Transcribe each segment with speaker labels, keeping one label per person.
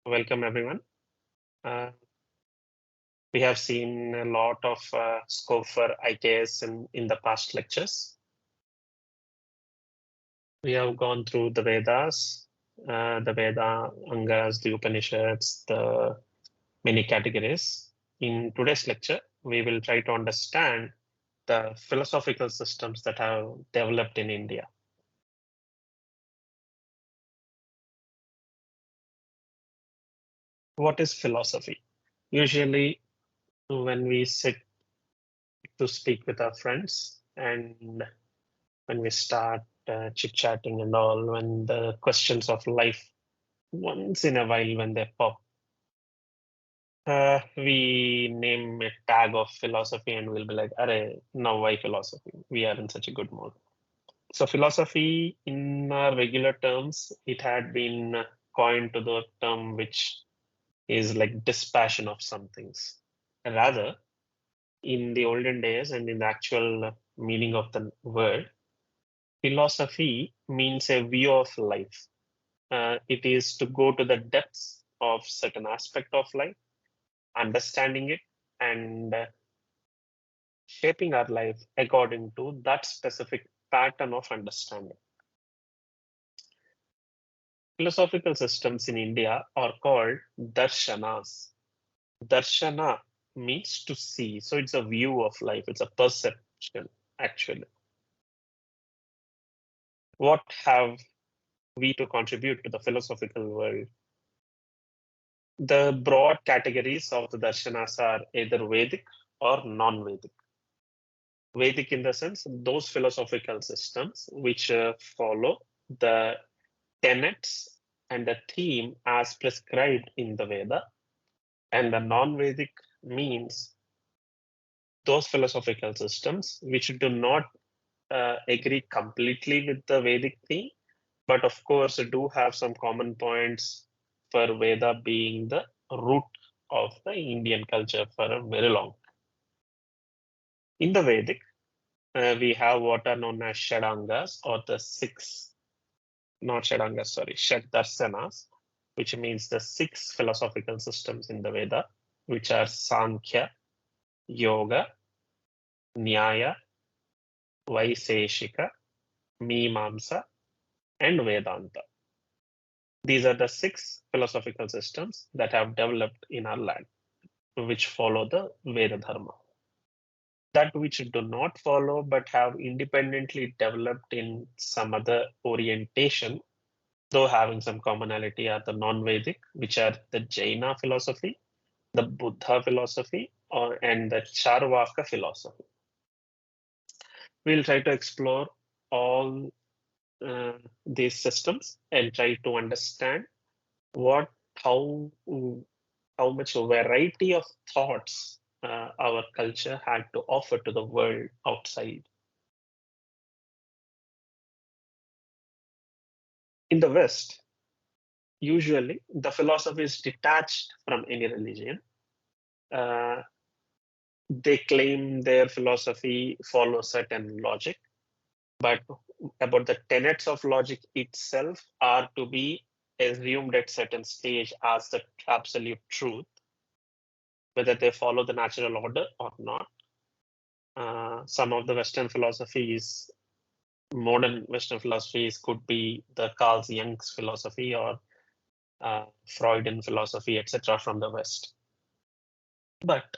Speaker 1: Welcome everyone. Uh, we have seen a lot of scope for IKS in the past lectures. We have gone through the Vedas, the Veda, Angas, the Upanishads, the many categories. In today's lecture, we will try to understand the philosophical systems that have developed in India. What is philosophy? Usually, when we sit to speak with our friends and when we start chit-chatting and all, when the questions of life once in a while when they pop, we name a tag of philosophy and we'll be like, "Arey, now why philosophy? We are in such a good mood." So philosophy, in our regular terms, it had been coined to the term which is like dispassion of some things. Rather, in the olden days and in the actual meaning of the word, philosophy means a view of life. It is to go to the depths of certain aspect of life, understanding it, and shaping our life according to that specific pattern of understanding. Philosophical systems in India are called Darśanās. Darshana means to see, so it's a view of life, it's a perception actually. What have we to contribute to the philosophical world? The broad categories of the Darshanas are either Vedic or non-Vedic. Vedic in the sense, those philosophical systems which follow the tenets and the theme as prescribed in the Veda. And the non-Vedic means those philosophical systems which do not agree completely with the Vedic theme, but of course do have some common points for Veda being the root of the Indian culture for a very long time. In the Vedic, we have what are known as Shadangas or the six, not Shadangas, sorry, Shad Darsanas, which means the six philosophical systems in the Veda, which are Sankhya, Yoga, Nyaya, Vaiseshika, Mimamsa, and Vedanta. These are the six philosophical systems that have developed in our land, which follow the Veda Dharma. That which do not follow but have independently developed in some other orientation, though having some commonality, are the non-Vedic, which are the Jaina philosophy, the Buddha philosophy, and the Chārvāka philosophy. We'll try to explore all these systems and try to understand how much variety of thoughts our culture had to offer to the world outside. In the West, usually the philosophy is detached from any religion. They claim their philosophy follows certain logic, but about the tenets of logic itself are to be assumed at certain stage as the absolute truth, whether they follow the natural order or not. Some of the Western philosophies, modern Western philosophies, could be the Carl Jung's philosophy or Freudian philosophy, etc. from the West. But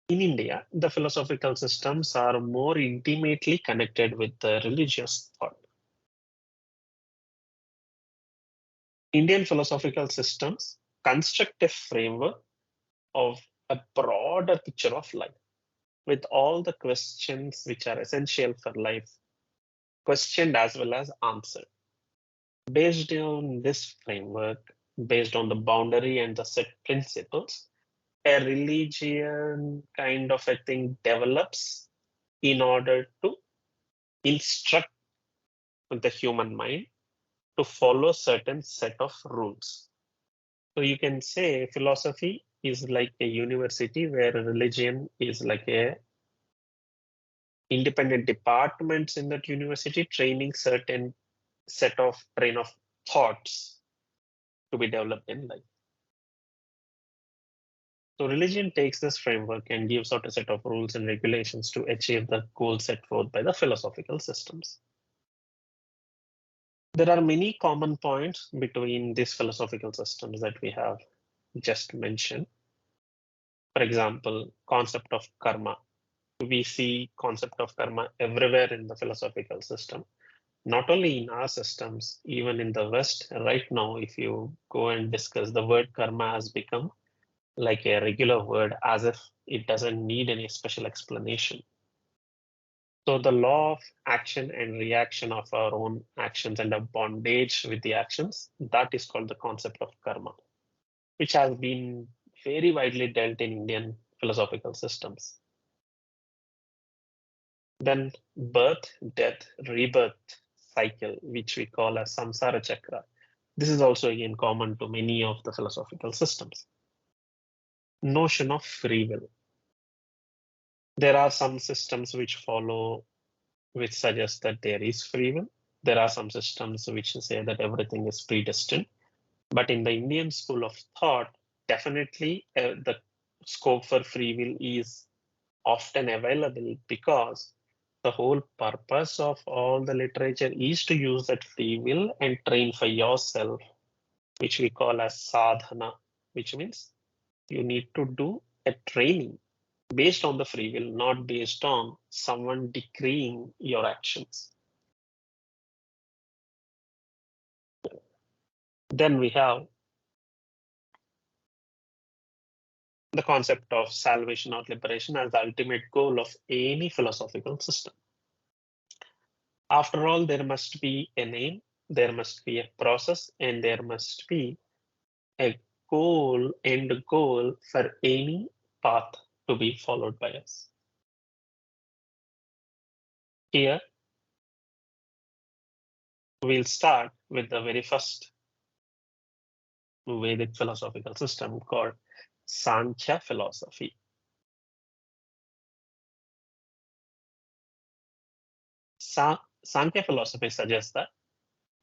Speaker 1: in India, the philosophical systems are more intimately connected with the religious thought. Indian philosophical systems construct a framework of a broader picture of life, with all the questions which are essential for life questioned as well as answered. Based on this framework, based on the boundary and the set principles, a religion kind of a thing develops in order to instruct the human mind to follow certain set of rules. So you can say philosophy is like a university where religion is like a independent departments in that university training certain set of train of thoughts to be developed in life. So religion takes this framework and gives out a set of rules and regulations to achieve the goals set forth by the philosophical systems. There are many common points between these philosophical systems that we have just mentioned. For example, concept of karma. We see concept of karma everywhere in the philosophical system. Not only in our systems, even in the West, right now, if you go and discuss, the word karma has become like a regular word, as if it doesn't need any special explanation. So the law of action and reaction of our own actions and a bondage with the actions, that is called the concept of karma, which has been very widely dealt in Indian philosophical systems. Then birth, death, rebirth cycle, which we call as samsara chakra. This is also again common to many of the philosophical systems. Notion of free will. There are some systems which suggest that there is free will. There are some systems which say that everything is predestined. But in the Indian school of thought, definitely the scope for free will is often available, because the whole purpose of all the literature is to use that free will and train for yourself, which we call as sadhana, which means you need to do a training based on the free will, not based on someone decreeing your actions. Then we have the concept of salvation or liberation as the ultimate goal of any philosophical system. After all, there must be an aim, there must be a process, and there must be a end goal for any path to be followed by us. Here, we'll start with the very first Vedic philosophical system called Sankhya philosophy. Sankhya philosophy suggests that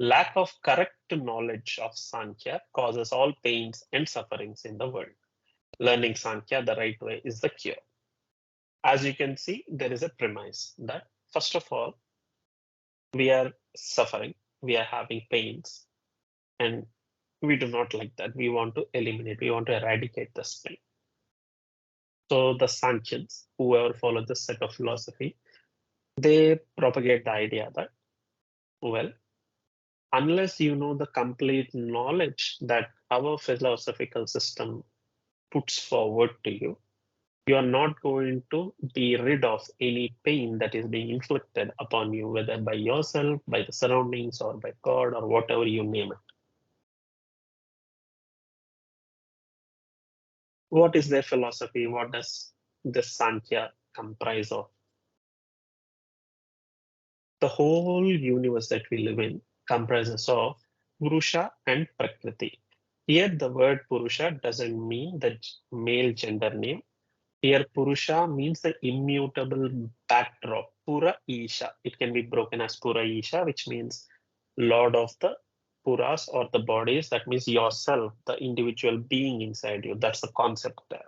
Speaker 1: lack of correct knowledge of Sankhya causes all pains and sufferings in the world. Learning Sankhya the right way is the cure. As you can see, there is a premise that, first of all, we are suffering, we are having pains, and we do not like that. We want to eliminate, we want to eradicate this pain. So the Sankhyans, whoever follow this set of philosophy, they propagate the idea that, well, unless you know the complete knowledge that our philosophical system puts forward to you, you are not going to be rid of any pain that is being inflicted upon you, whether by yourself, by the surroundings, or by God, or whatever you name it. What is their philosophy? What does this Sankhya comprise of? The whole universe that we live in comprises of Purusha and Prakriti. Here, the word Purusha doesn't mean the male gender name. Here, Purusha means the immutable backdrop, Pura Isha. It can be broken as Pura Isha, which means Lord of the Puras or the bodies. That means yourself, the individual being inside you. That's the concept there.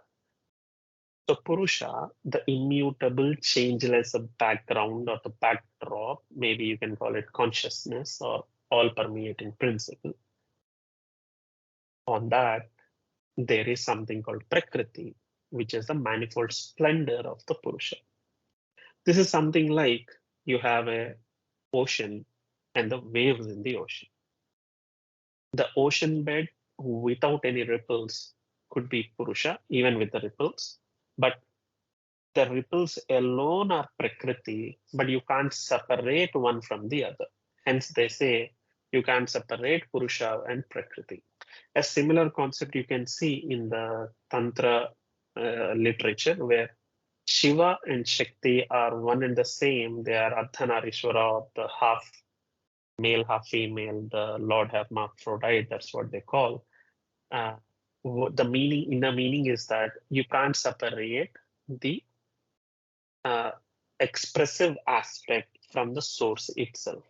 Speaker 1: So Purusha, the immutable, changeless background or the backdrop, maybe you can call it consciousness or all permeating principle. On that, there is something called Prakriti, which is the manifold splendor of the Purusha. This is something like you have an ocean and the waves in the ocean. The ocean bed without any ripples could be Purusha, even with the ripples, but the ripples alone are Prakriti, but you can't separate one from the other. Hence, they say you can't separate Purusha and Prakriti. A similar concept you can see in the Tantra literature, where Shiva and Shakti are one and the same. They are Ardhanarishwara, the half male, half female, the Lord hermaphrodite, that's what they call. The inner meaning is that you can't separate the expressive aspect from the source itself.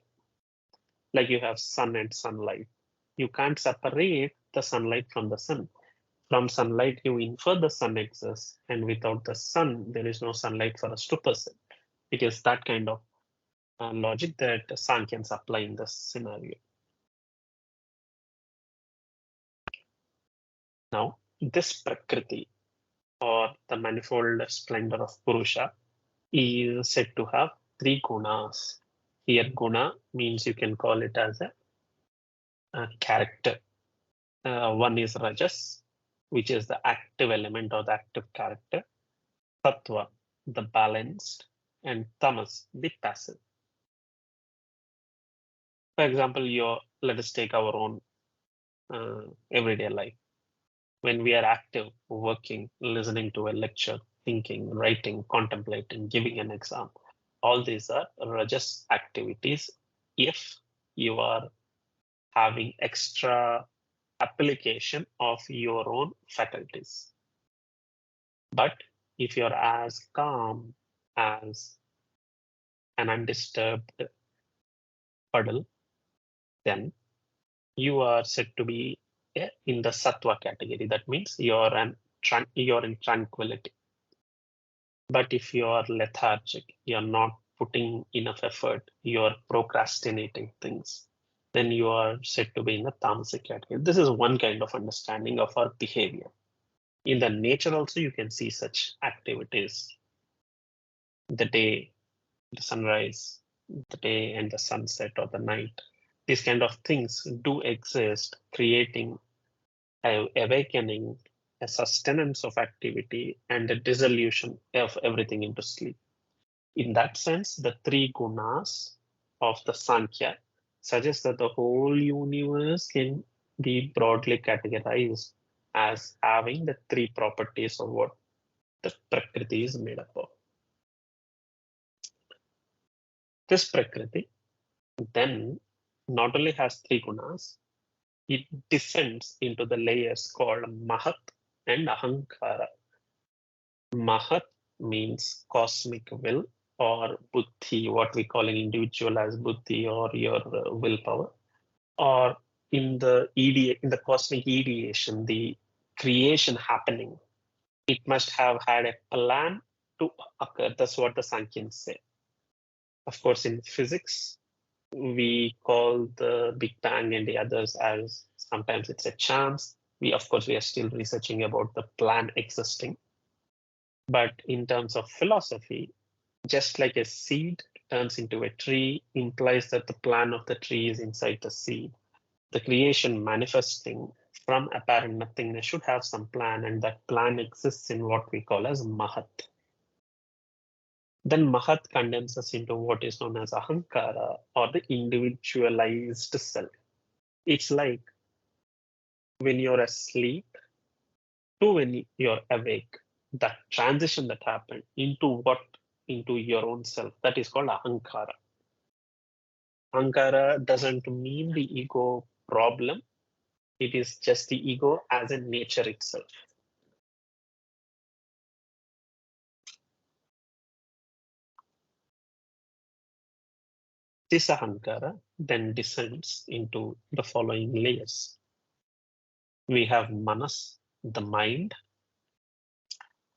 Speaker 1: Like you have sun and sunlight. You can't separate the sunlight from the sun. From sunlight, you infer the sun exists, and without the sun, there is no sunlight for us to perceive. It is that kind of logic that Sankhya's apply in this scenario. Now, this Prakriti, or the manifold splendor of Purusha, is said to have 3 gunas. Here, guna means you can call it as a character. One is Rajas, which is the active element or the active character. Tattva, the balanced, and Tamas, the passive. For example, let us take our own everyday life. When we are active, working, listening to a lecture, thinking, writing, contemplating, giving an exam, all these are Rajas activities if you are having extra application of your own faculties. But if you're as calm as an undisturbed puddle, then you are said to be in the Sattva category. That means you're in tranquility. But if you are lethargic, you're not putting enough effort, you're procrastinating things, then you are said to be in the Tamasic category. This is one kind of understanding of our behavior. In the nature also, you can see such activities. The day, the sunrise, the day and the sunset or the night. These kind of things do exist, creating an awakening, a sustenance of activity, and a dissolution of everything into sleep. In that sense, the 3 gunas of the Sankhya suggest that the whole universe can be broadly categorized as having the 3 properties of what the Prakriti is made up of. This Prakriti then not only has 3 gunas, it descends into the layers called Mahat and Ahankara. Mahat means cosmic will or buddhi, what we call an individual as buddhi or your willpower, or in the cosmic ideation, the creation happening, it must have had a plan to occur. That's what the Sankhya's say. Of course, in physics, we call the Big Bang and the others as sometimes it's a chance. We are still researching about the plan existing. But in terms of philosophy, just like a seed turns into a tree implies that the plan of the tree is inside the seed. The creation manifesting from apparent nothingness should have some plan, and that plan exists in what we call as Mahat. Then Mahat condenses into what is known as Ahankara, or the individualized self. It's like when you're asleep to when you're awake, that transition that happened into your own self, that is called Ahankara. Ahankara doesn't mean the ego problem. It is just the ego as a nature itself. This Ahankara then descends into the following layers. We have Manas, the mind,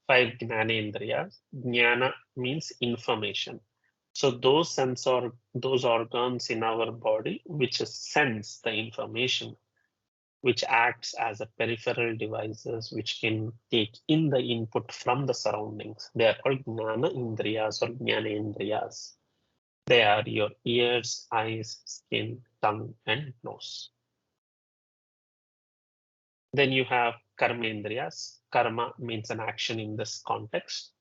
Speaker 1: 5 Jnanendriyas. Jnana means information. So those organs in our body which sense the information, which acts as a peripheral devices which can take in the input from the surroundings. They are called Jnana Indriyas or Jnanendriyas. They are your ears, eyes, skin, tongue, and nose. Then you have Karmendriyas. Karma means an action in this context.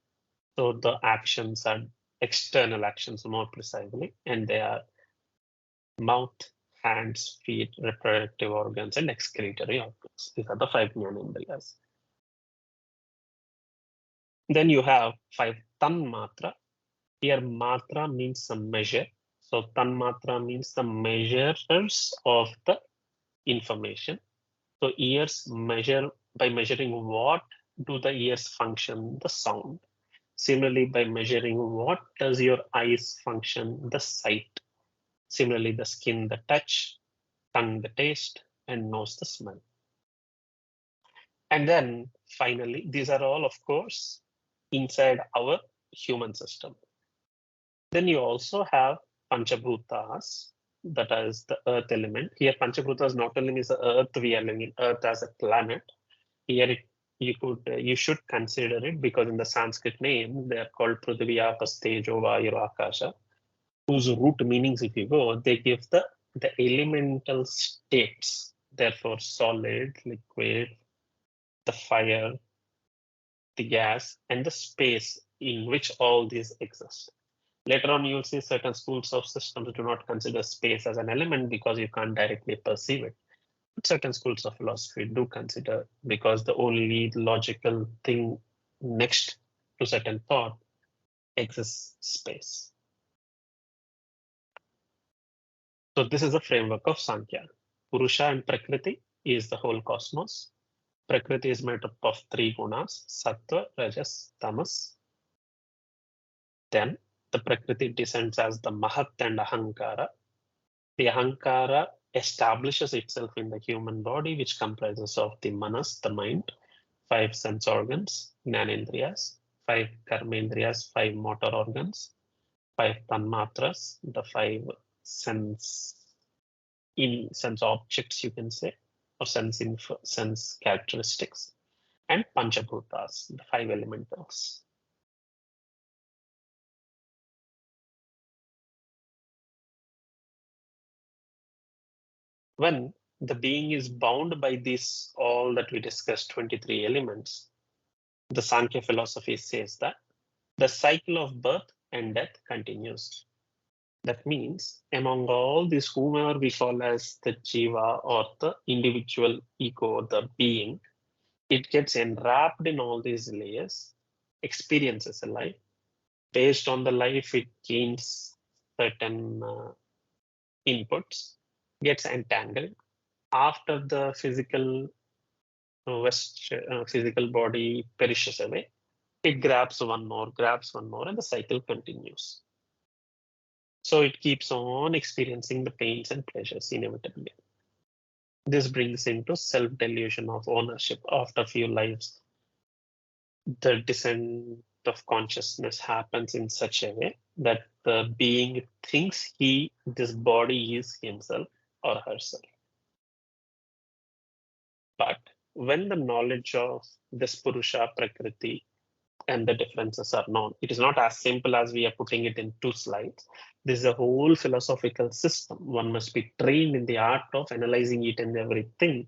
Speaker 1: So the actions are external actions more precisely, and they are mouth, hands, feet, reproductive organs, and excretory organs. These are the 5 Jnanendriyas. Then you have 5 Tanmatra. Here matra means some measure. So Tanmatra means the measures of the information. So ears measure by measuring what do the ears function, the sound. Similarly, by measuring what does your eyes function, the sight. Similarly, the skin, the touch, tongue, the taste, and nose, the smell. And then finally, these are all, of course, inside our human system. Then you also have Panchabhutas, that is the earth element. Here, Panchabhutas not only means the earth we are living in, earth as a planet. Here you should consider it because in the Sanskrit name, they are called Prithvi, Apas, Tejo, Vayu, Akasha, whose root meanings, if you go, they give the elemental states, therefore solid, liquid, the fire, the gas, and the space in which all these exist. Later on, you'll see certain schools of systems do not consider space as an element because you can't directly perceive it. But certain schools of philosophy do consider, because the only logical thing next to certain thought exists space. So this is the framework of Sankhya. Purusha and Prakriti is the whole cosmos. Prakriti is made up of three gunas, Sattva, Rajas, Tamas. Then the Prakriti descends as the Mahat and Ahankara. The Ahankara establishes itself in the human body, which comprises of the Manas, the mind, 5 sense organs, Jnanendriyas, 5 Karmendriyas, 5 motor organs, 5 Tanmatras, the 5 sense objects, you can say, or sense characteristics, and Panchabhutas, the 5 elementals. When the being is bound by these, all that we discussed, 23 elements, the Sankhya philosophy says that the cycle of birth and death continues. That means among all these, whomever we call as the jiva or the individual ego, the being, it gets enwrapped in all these layers, experiences a life. Based on the life, it gains certain inputs, gets entangled. After the physical physical body perishes away, it grabs one more, and the cycle continues. So it keeps on experiencing the pains and pleasures inevitably. This brings into self-delusion of ownership. After a few lives, the descent of consciousness happens in such a way that the being thinks this body is himself or herself. But when the knowledge of this Purusha, Prakriti, and the differences are known, it is not as simple as we are putting it in 2 slides. This is a whole philosophical system. One must be trained in the art of analyzing each and everything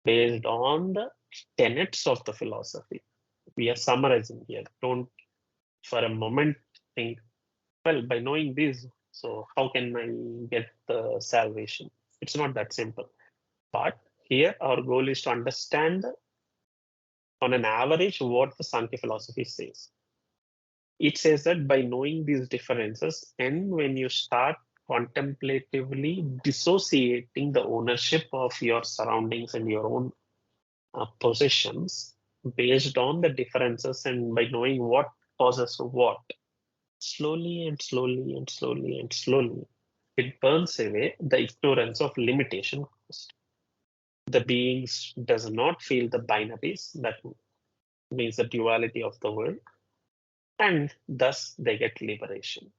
Speaker 1: based on the tenets of the philosophy. We are summarizing here. Don't for a moment think, well, by knowing this, so how can I get the salvation? It's not that simple. But here our goal is to understand on an average what the Sankhya philosophy says. It says that by knowing these differences, and when you start contemplatively dissociating the ownership of your surroundings and your own possessions based on the differences, and by knowing what causes what, slowly and slowly and slowly and slowly, it burns away the ignorance of limitation. The beings does not feel the binaries, that means the duality of the world, and thus they get liberation.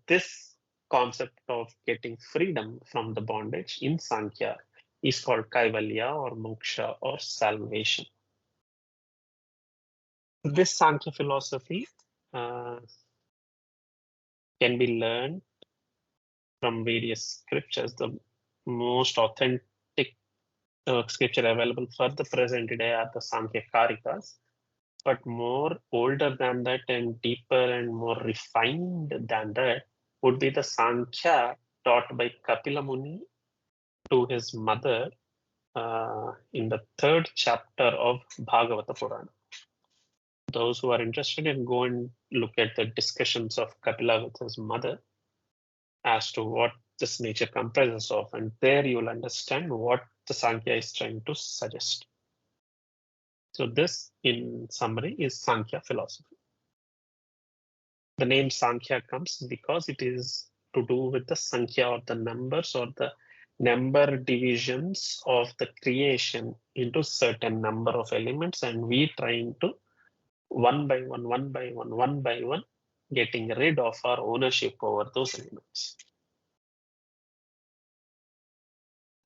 Speaker 1: This concept of getting freedom from the bondage in Sankhya is called Kaivalya or Moksha or salvation. This Sankhya philosophy can be learned from various scriptures. The most authentic scripture available for the present day are the Sankhya Karikas. But more older than that and deeper and more refined than that would be the Sankhya taught by Kapila Muni to his mother in the 3rd chapter of Bhagavata Purana. Those who are interested in go and look at the discussions of Kapila with his mother as to what this nature comprises of, and there you will understand what the Sankhya is trying to suggest. So this, in summary, is Sankhya philosophy. The name Sankhya comes because it is to do with the Sankhya or the numbers or the number divisions of the creation into certain number of elements, and we trying to one by one, getting rid of our ownership over those elements.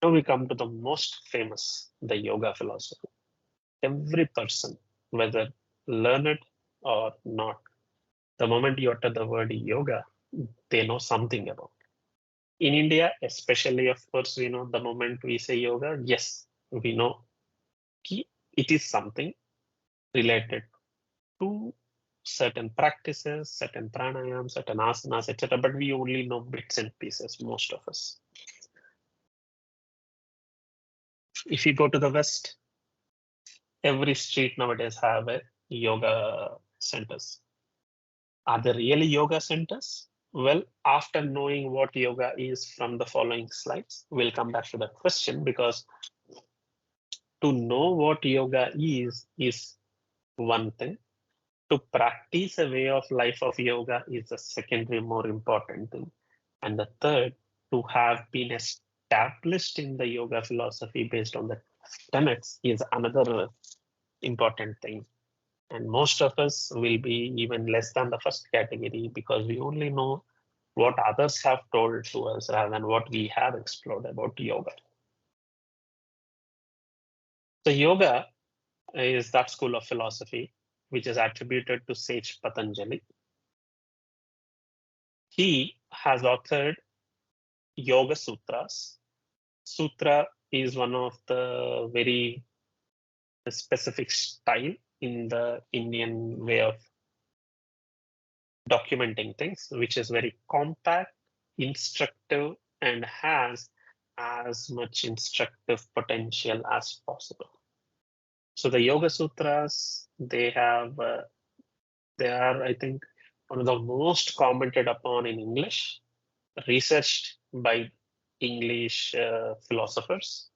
Speaker 1: Now we come to the most famous, the yoga philosophy. Every person, whether learned or not, the moment you utter the word yoga, they know something about it. In India, especially, of course, we know the moment we say yoga, yes, we know it is something related to certain practices, certain pranayams, certain asanas, etc. But we only know bits and pieces, most of us. If you go to the West, every street nowadays have a yoga centers. Are there really yoga centers? Well, after knowing what yoga is from the following slides, we'll come back to that question, because to know what yoga is one thing. To practice a way of life of yoga is a secondary, more important thing. And the third, to have been established in the yoga philosophy based on the tenets is another important thing. And most of us will be even less than the first category, because we only know what others have told to us rather than what we have explored about yoga. So yoga is that school of philosophy which is attributed to sage Patanjali. He has authored Yoga Sutras. Sutra is one of the very specific style in the Indian way of documenting things, which is very compact, instructive, and has as much instructive potential as possible. So the Yoga Sutras, they are, I think, one of the most commented upon in English, researched by English philosophers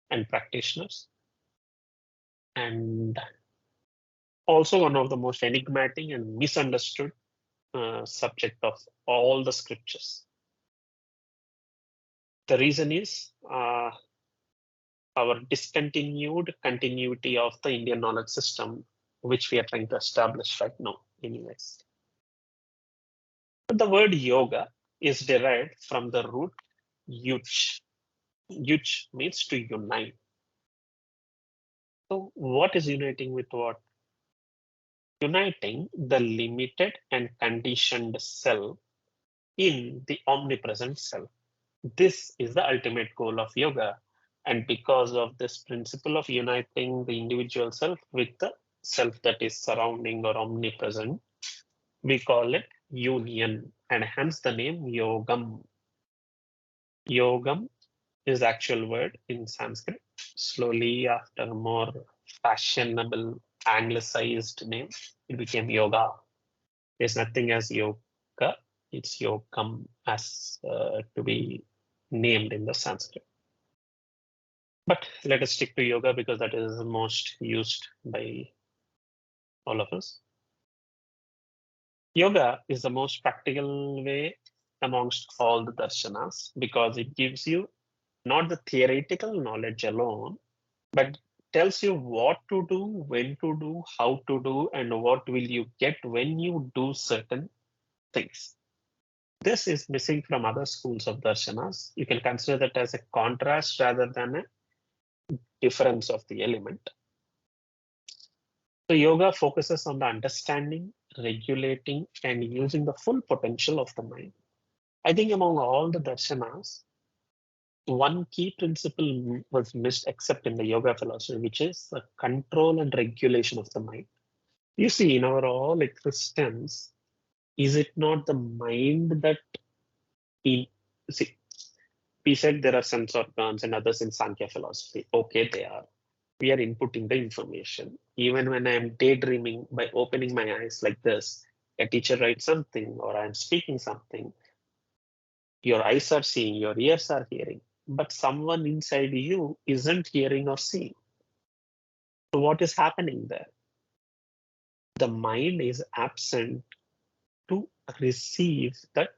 Speaker 1: and practitioners, and also one of the most enigmatic and misunderstood subject of all the scriptures. The reason is our discontinued continuity of the Indian knowledge system, which we are trying to establish right now anyways. The word yoga is derived from the root yuch. Yuch means to unite. So what is uniting with what? Uniting the limited and conditioned self in the omnipresent self. This is the ultimate goal of yoga. And because of this principle of uniting the individual self with the self that is surrounding or omnipresent, we call it union, and hence the name yogam. Yogam is the actual word in Sanskrit. Slowly, after a more fashionable anglicized name, it became yoga. There's nothing as yoga, it's yogam as to be named in the Sanskrit. But let us stick to yoga because that is the most used by all of us. Yoga is the most practical way amongst all the darshanas because it gives you not the theoretical knowledge alone, but tells you what to do, when to do, how to do, and what will you get when you do certain things. This is missing from other schools of darshanas. You can consider that as a contrast rather than a difference of the element. So yoga focuses on the understanding, regulating, and using the full potential of the mind. I think among all the darshanas, one key principle was missed except in the yoga philosophy, which is the control and regulation of the mind. You see, in our all existence, is it not the mind that we said there are sense organs and others in Sankhya philosophy. Okay, they are. We are inputting the information. Even when I am daydreaming by opening my eyes like this, a teacher writes something or I am speaking something, your eyes are seeing, your ears are hearing, but someone inside you isn't hearing or seeing. So what is happening there? The mind is absent to receive that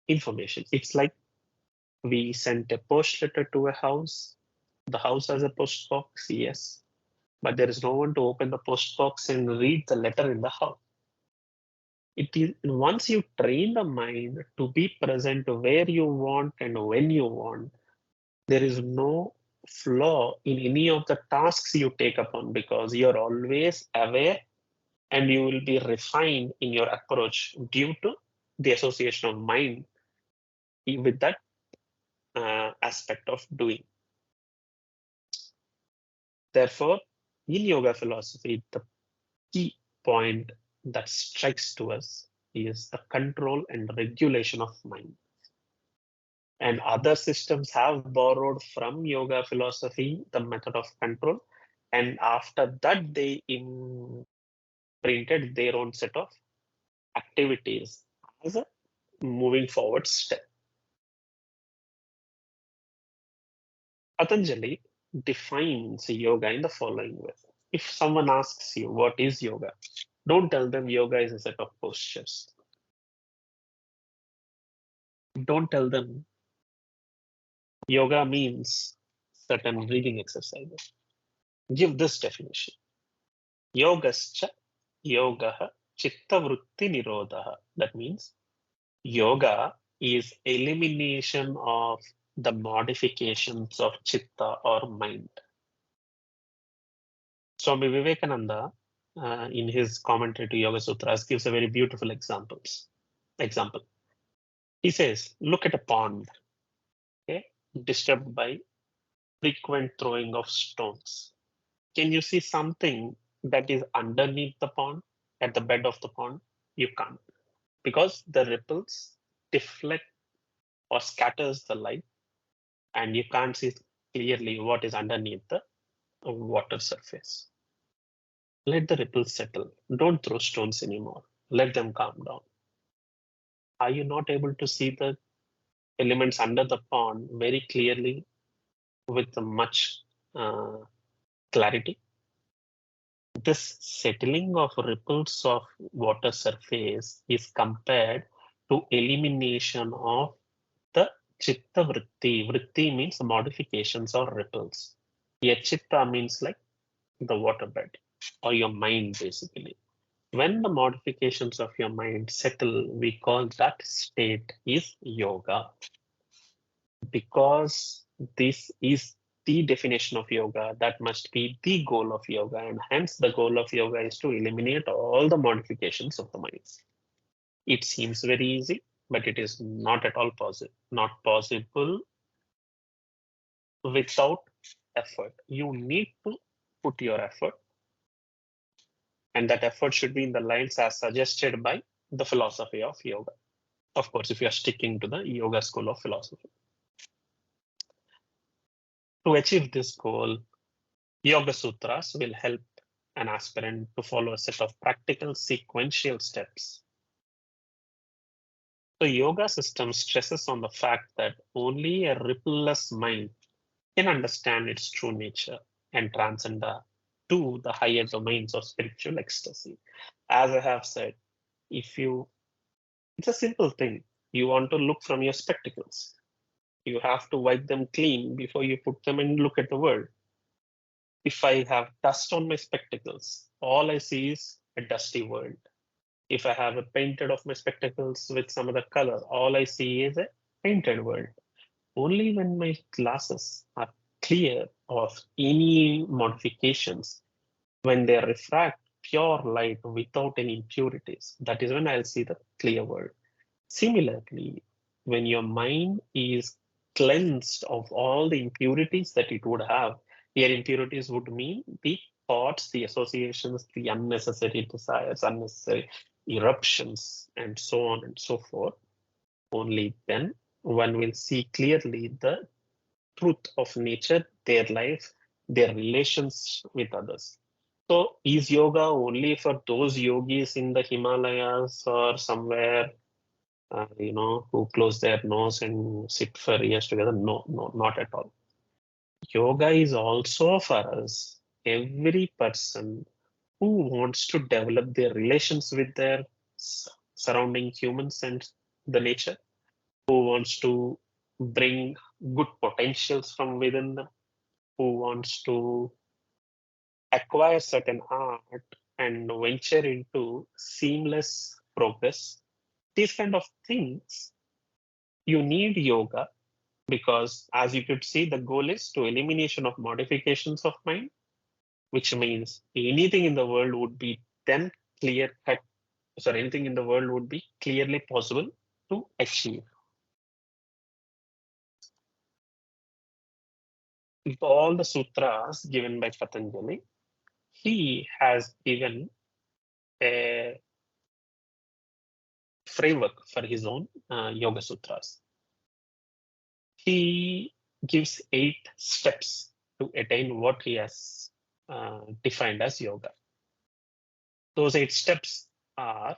Speaker 1: information. It's like We sent a post letter to a house. The house has a post box, yes, but there is no one to open the post box and read the letter in the house. It is once you train the mind to be present where you want and when you want, there is no flaw in any of the tasks you take upon because you're always aware and you will be refined in your approach due to the association of mind with that aspect of doing. Therefore, in yoga philosophy, the key point that strikes to us is the control and regulation of mind. And other systems have borrowed from yoga philosophy the method of control, and after that they imprinted their own set of activities as a moving forward step. Patanjali defines yoga in the following way. If someone asks you what is yoga, don't tell them yoga is a set of postures. Don't tell them yoga means certain breathing exercises. Give this definition. Yogascha yogaha chitta vritti nirodha. That means yoga is elimination of the modifications of chitta or mind. Swami Vivekananda, in his commentary to Yoga Sutras, gives a very beautiful example. He says, look at a pond, okay, disturbed by frequent throwing of stones. Can you see something that is underneath the pond, at the bed of the pond? You can't, because the ripples deflect or scatters the light, and you can't see clearly what is underneath the water surface. Let the ripples settle. Don't throw stones anymore. Let them calm down. Are you not able to see the elements under the pond very clearly with much clarity? This settling of ripples of water surface is compared to elimination of the chitta vritti. Vritti means modifications or ripples. Here chitta means like the waterbed or your mind basically. When the modifications of your mind settle, we call that state is yoga. Because this is the definition of yoga, that must be the goal of yoga, and hence the goal of yoga is to eliminate all the modifications of the mind. It seems very easy, but it is not at all possible. Not possible without effort. You need to put your effort, and that effort should be in the lines as suggested by the philosophy of yoga. Of course, if you are sticking to the yoga school of philosophy. To achieve this goal, Yoga Sutras will help an aspirant to follow a set of practical sequential steps. The yoga system stresses on the fact that only a rippleless mind can understand its true nature and transcend to the higher domains of spiritual ecstasy. As I have said, it's a simple thing. You want to look from your spectacles. You have to wipe them clean before you put them and look at the world. If I have dust on my spectacles, all I see is a dusty world. If I have a painted of my spectacles with some other color, all I see is a painted world. Only when my glasses are clear of any modifications, when they refract pure light without any impurities, that is when I'll see the clear world. Similarly, when your mind is cleansed of all the impurities that it would have, here impurities would mean the thoughts, the associations, the unnecessary desires, unnecessary eruptions, and so on and so forth. Only then one will see clearly the truth of nature, their life, their relations with others. So is yoga only for those yogis in the Himalayas or somewhere, who close their nose and sit for years together? No, not at all. Yoga is also for us, every person who wants to develop their relations with their surrounding humans and the nature, who wants to bring good potentials from within them, who wants to acquire certain art and venture into seamless progress. These kind of things, you need yoga, because as you could see, the goal is to elimination of modifications of mind, which means anything in the world would be then clear cut. Sorry, anything in the world would be clearly possible to achieve. With all the sutras given by Patanjali, he has given a framework for his own Yoga Sutras. He gives 8 steps to attain what he has defined as yoga. Those 8 steps are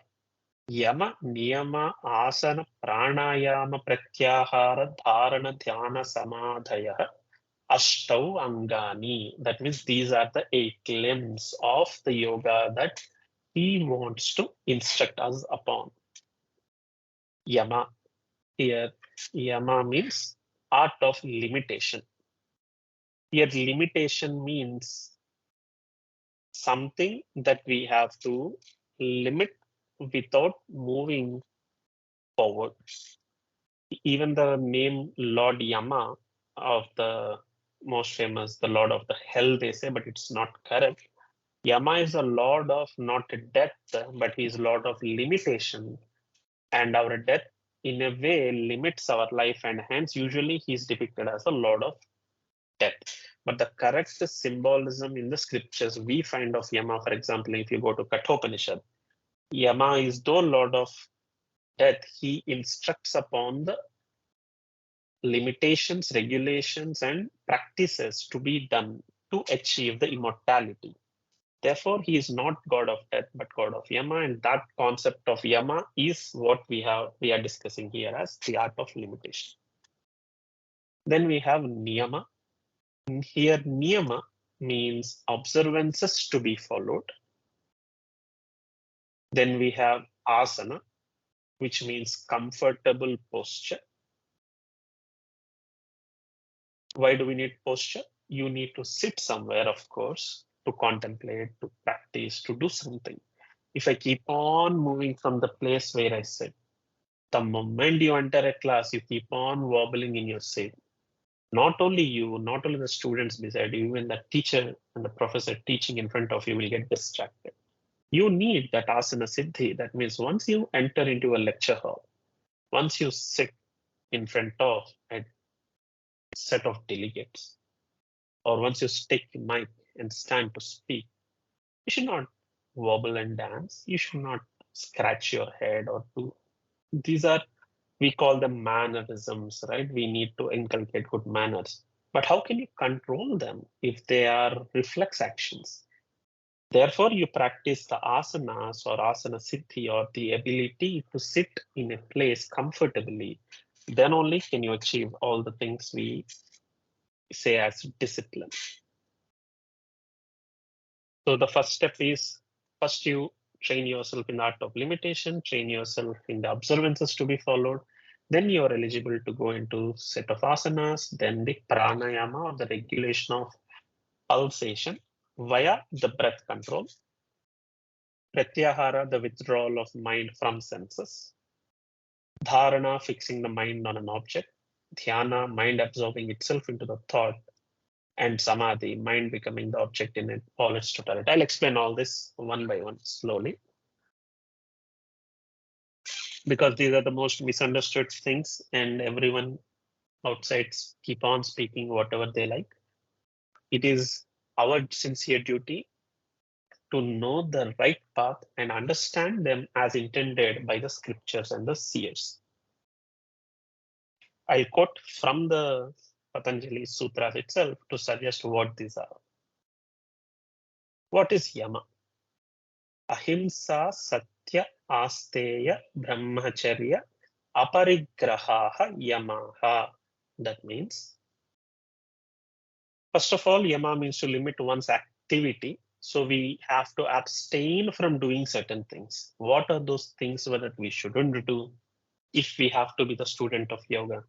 Speaker 1: Yama, Niyama, Asana, Pranayama, Pratyahara, Dharana, Dhyana, Samadhaya, Ashtau Angani. That means these are the 8 limbs of the yoga that he wants to instruct us upon. Yama. Here, Yama means art of limitation. Here, limitation means something that we have to limit without moving forward. Even the name Lord Yama of the most famous, the Lord of the Hell, they say, but it's not correct. Yama is a Lord of not death, but he is Lord of limitation. And our death, in a way, limits our life, and hence usually he is depicted as a Lord of death. But the correct symbolism in the scriptures we find of Yama, for example, if you go to Kathopanishad, Yama is though Lord of death, he instructs upon the limitations, regulations, and practices to be done to achieve the immortality. Therefore, he is not God of death, but God of Yama, and that concept of Yama is what we are discussing here as the art of limitation. Then we have Niyama. Here, Niyama means observances to be followed. Then we have Asana, which means comfortable posture. Why do we need posture? You need to sit somewhere, of course, to contemplate, to practice, to do something. If I keep on moving from the place where I sit, the moment you enter a class, you keep on wobbling in your seat. Not only you, not only the students beside you, even the teacher and the professor teaching in front of you will get distracted. You need that asana siddhi. That means once you enter into a lecture hall, once you sit in front of a set of delegates, or once you take the mic and stand to speak, you should not wobble and dance. You should not scratch your head or do. These are, we call them mannerisms, right? We need to inculcate good manners. But how can you control them if they are reflex actions? Therefore, you practice the asanas or asana siddhi, or the ability to sit in a place comfortably. Then only can you achieve all the things we say as discipline. So the first step is, first you train yourself in the art of limitation, train yourself in the observances to be followed. Then you are eligible to go into set of asanas, then the pranayama, or the regulation of pulsation via the breath control. Pratyahara, the withdrawal of mind from senses. Dharana, fixing the mind on an object. Dhyana, mind absorbing itself into the thought. And samadhi, mind becoming the object in all its totality. I'll explain all this one by one slowly, because these are the most misunderstood things, and everyone outside keep on speaking whatever they like. It is our sincere duty to know the right path and understand them as intended by the scriptures and the seers. I'll quote from the Patanjali Sutras itself to suggest what these are. What is Yama? Ahimsa, Satya, Asteya, Brahmacharya, Aparigrahaha, Yamaha. That means, first of all, Yama means to limit one's activity. So we have to abstain from doing certain things. What are those things that we shouldn't do if we have to be the student of yoga?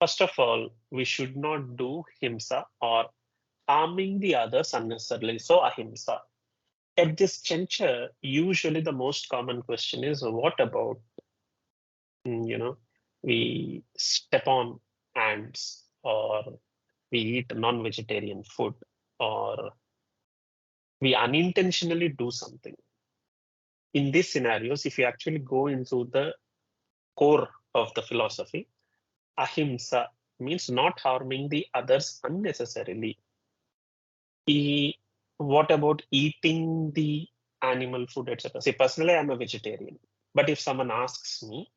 Speaker 1: First of all, we should not do himsa or harming the others unnecessarily. So ahimsa. At this juncture, usually the most common question is, what about, we step on ants, or we eat non-vegetarian food, or we unintentionally do something. In these scenarios, if you actually go into the core of the philosophy, ahimsa means not harming the others unnecessarily. What about eating the animal food, etc.? See, personally, I'm a vegetarian. But if someone asks me,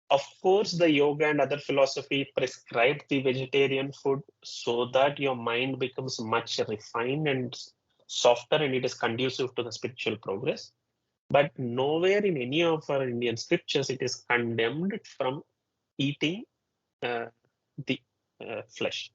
Speaker 1: of course, the yoga and other philosophy prescribe the vegetarian food so that your mind becomes much refined and softer, and it is conducive to the spiritual progress. But nowhere in any of our Indian scriptures it is condemned from eating the flesh.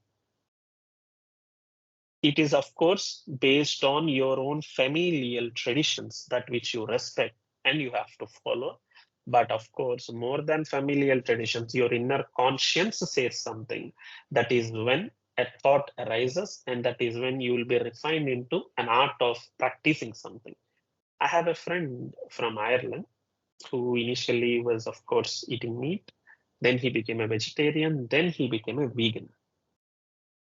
Speaker 1: It is, of course, based on your own familial traditions, that which you respect and you have to follow. But of course, more than familial traditions, your inner conscience says something. That is when a thought arises, and that is when you will be refined into an art of practicing something. I have a friend from Ireland who initially was, of course, eating meat. Then he became a vegetarian. Then he became a vegan.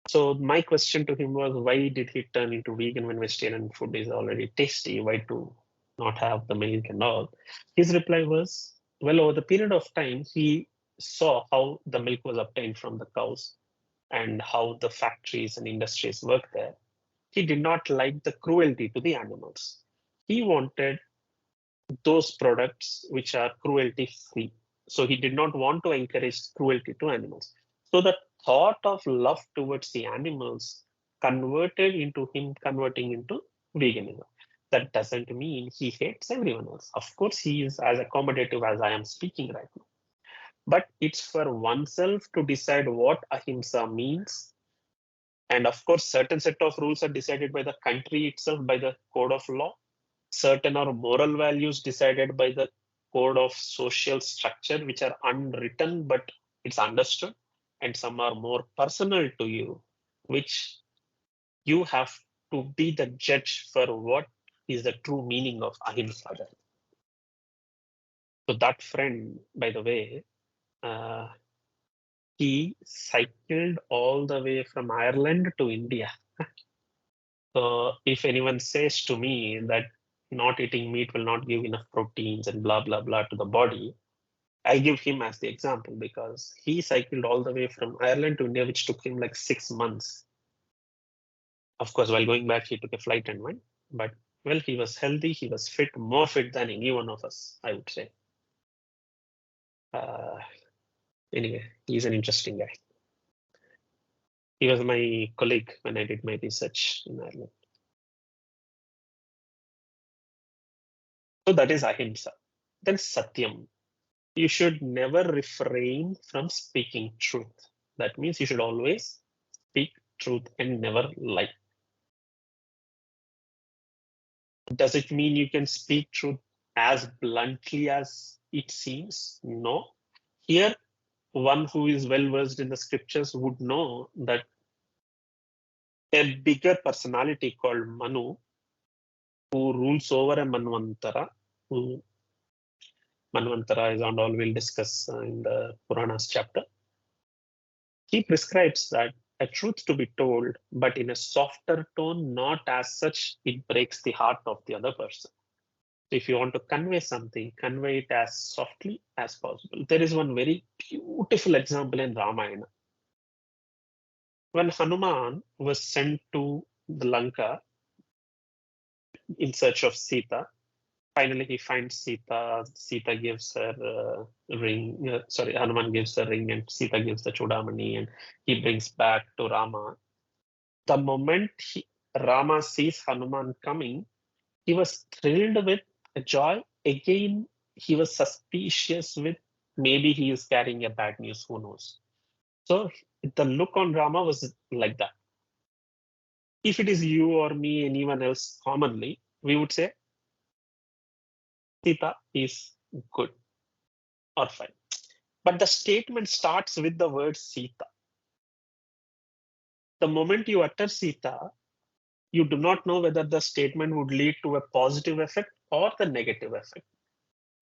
Speaker 1: So my question to him was, why did he turn into vegan when vegetarian food is already tasty? Why to not have the milk and all? His reply was, well, over the period of time, he saw how the milk was obtained from the cows and how the factories and industries work there. He did not like the cruelty to the animals. He wanted those products which are cruelty free. So he did not want to encourage cruelty to animals. So the thought of love towards the animals converted into him converting into veganism. That doesn't mean he hates everyone else. Of course, he is as accommodative as I am speaking right now. But it's for oneself to decide what ahimsa means. And of course, certain set of rules are decided by the country itself, by the code of law. Certain are moral values decided by the code of social structure, which are unwritten, but it's understood. And some are more personal to you, which you have to be the judge for what is the true meaning of ahimsa. So that friend, by the way, he cycled all the way from Ireland to India. So if anyone says to me that not eating meat will not give enough proteins and blah, blah, blah to the body, I give him as the example because he cycled all the way from Ireland to India, which took him like 6 months. Of course, while going back, he took a flight and went. But well, he was healthy, he was fit, more fit than any one of us, I would say. Anyway, he's an interesting guy. He was my colleague when I did my research in Ireland. So that is ahimsa. Then satyam. You should never refrain from speaking truth. That means you should always speak truth and never lie. Does it mean you can speak truth as bluntly as it seems? No. Here, one who is well versed in the scriptures would know that a bigger personality called Manu, who rules over a Manvantara, who Manvantara is and all we'll discuss in the Puranas chapter. He prescribes that a truth to be told, but in a softer tone, not as such it breaks the heart of the other person. So if you want to convey something, convey it as softly as possible. There is one very beautiful example in Ramayana. When Hanuman was sent to the Lanka in search of Sita, finally he finds Sita. Sita gives her ring. Hanuman gives the ring and Sita gives the Chudamani, and he brings back to Rama. The moment Rama sees Hanuman coming, he was thrilled with joy. Again, he was suspicious with maybe he is carrying a bad news, who knows. So the look on Rama was like that. If it is you or me, anyone else commonly, we would say Sita is good or fine. But the statement starts with the word Sita. The moment you utter Sita, you do not know whether the statement would lead to a positive effect or the negative effect.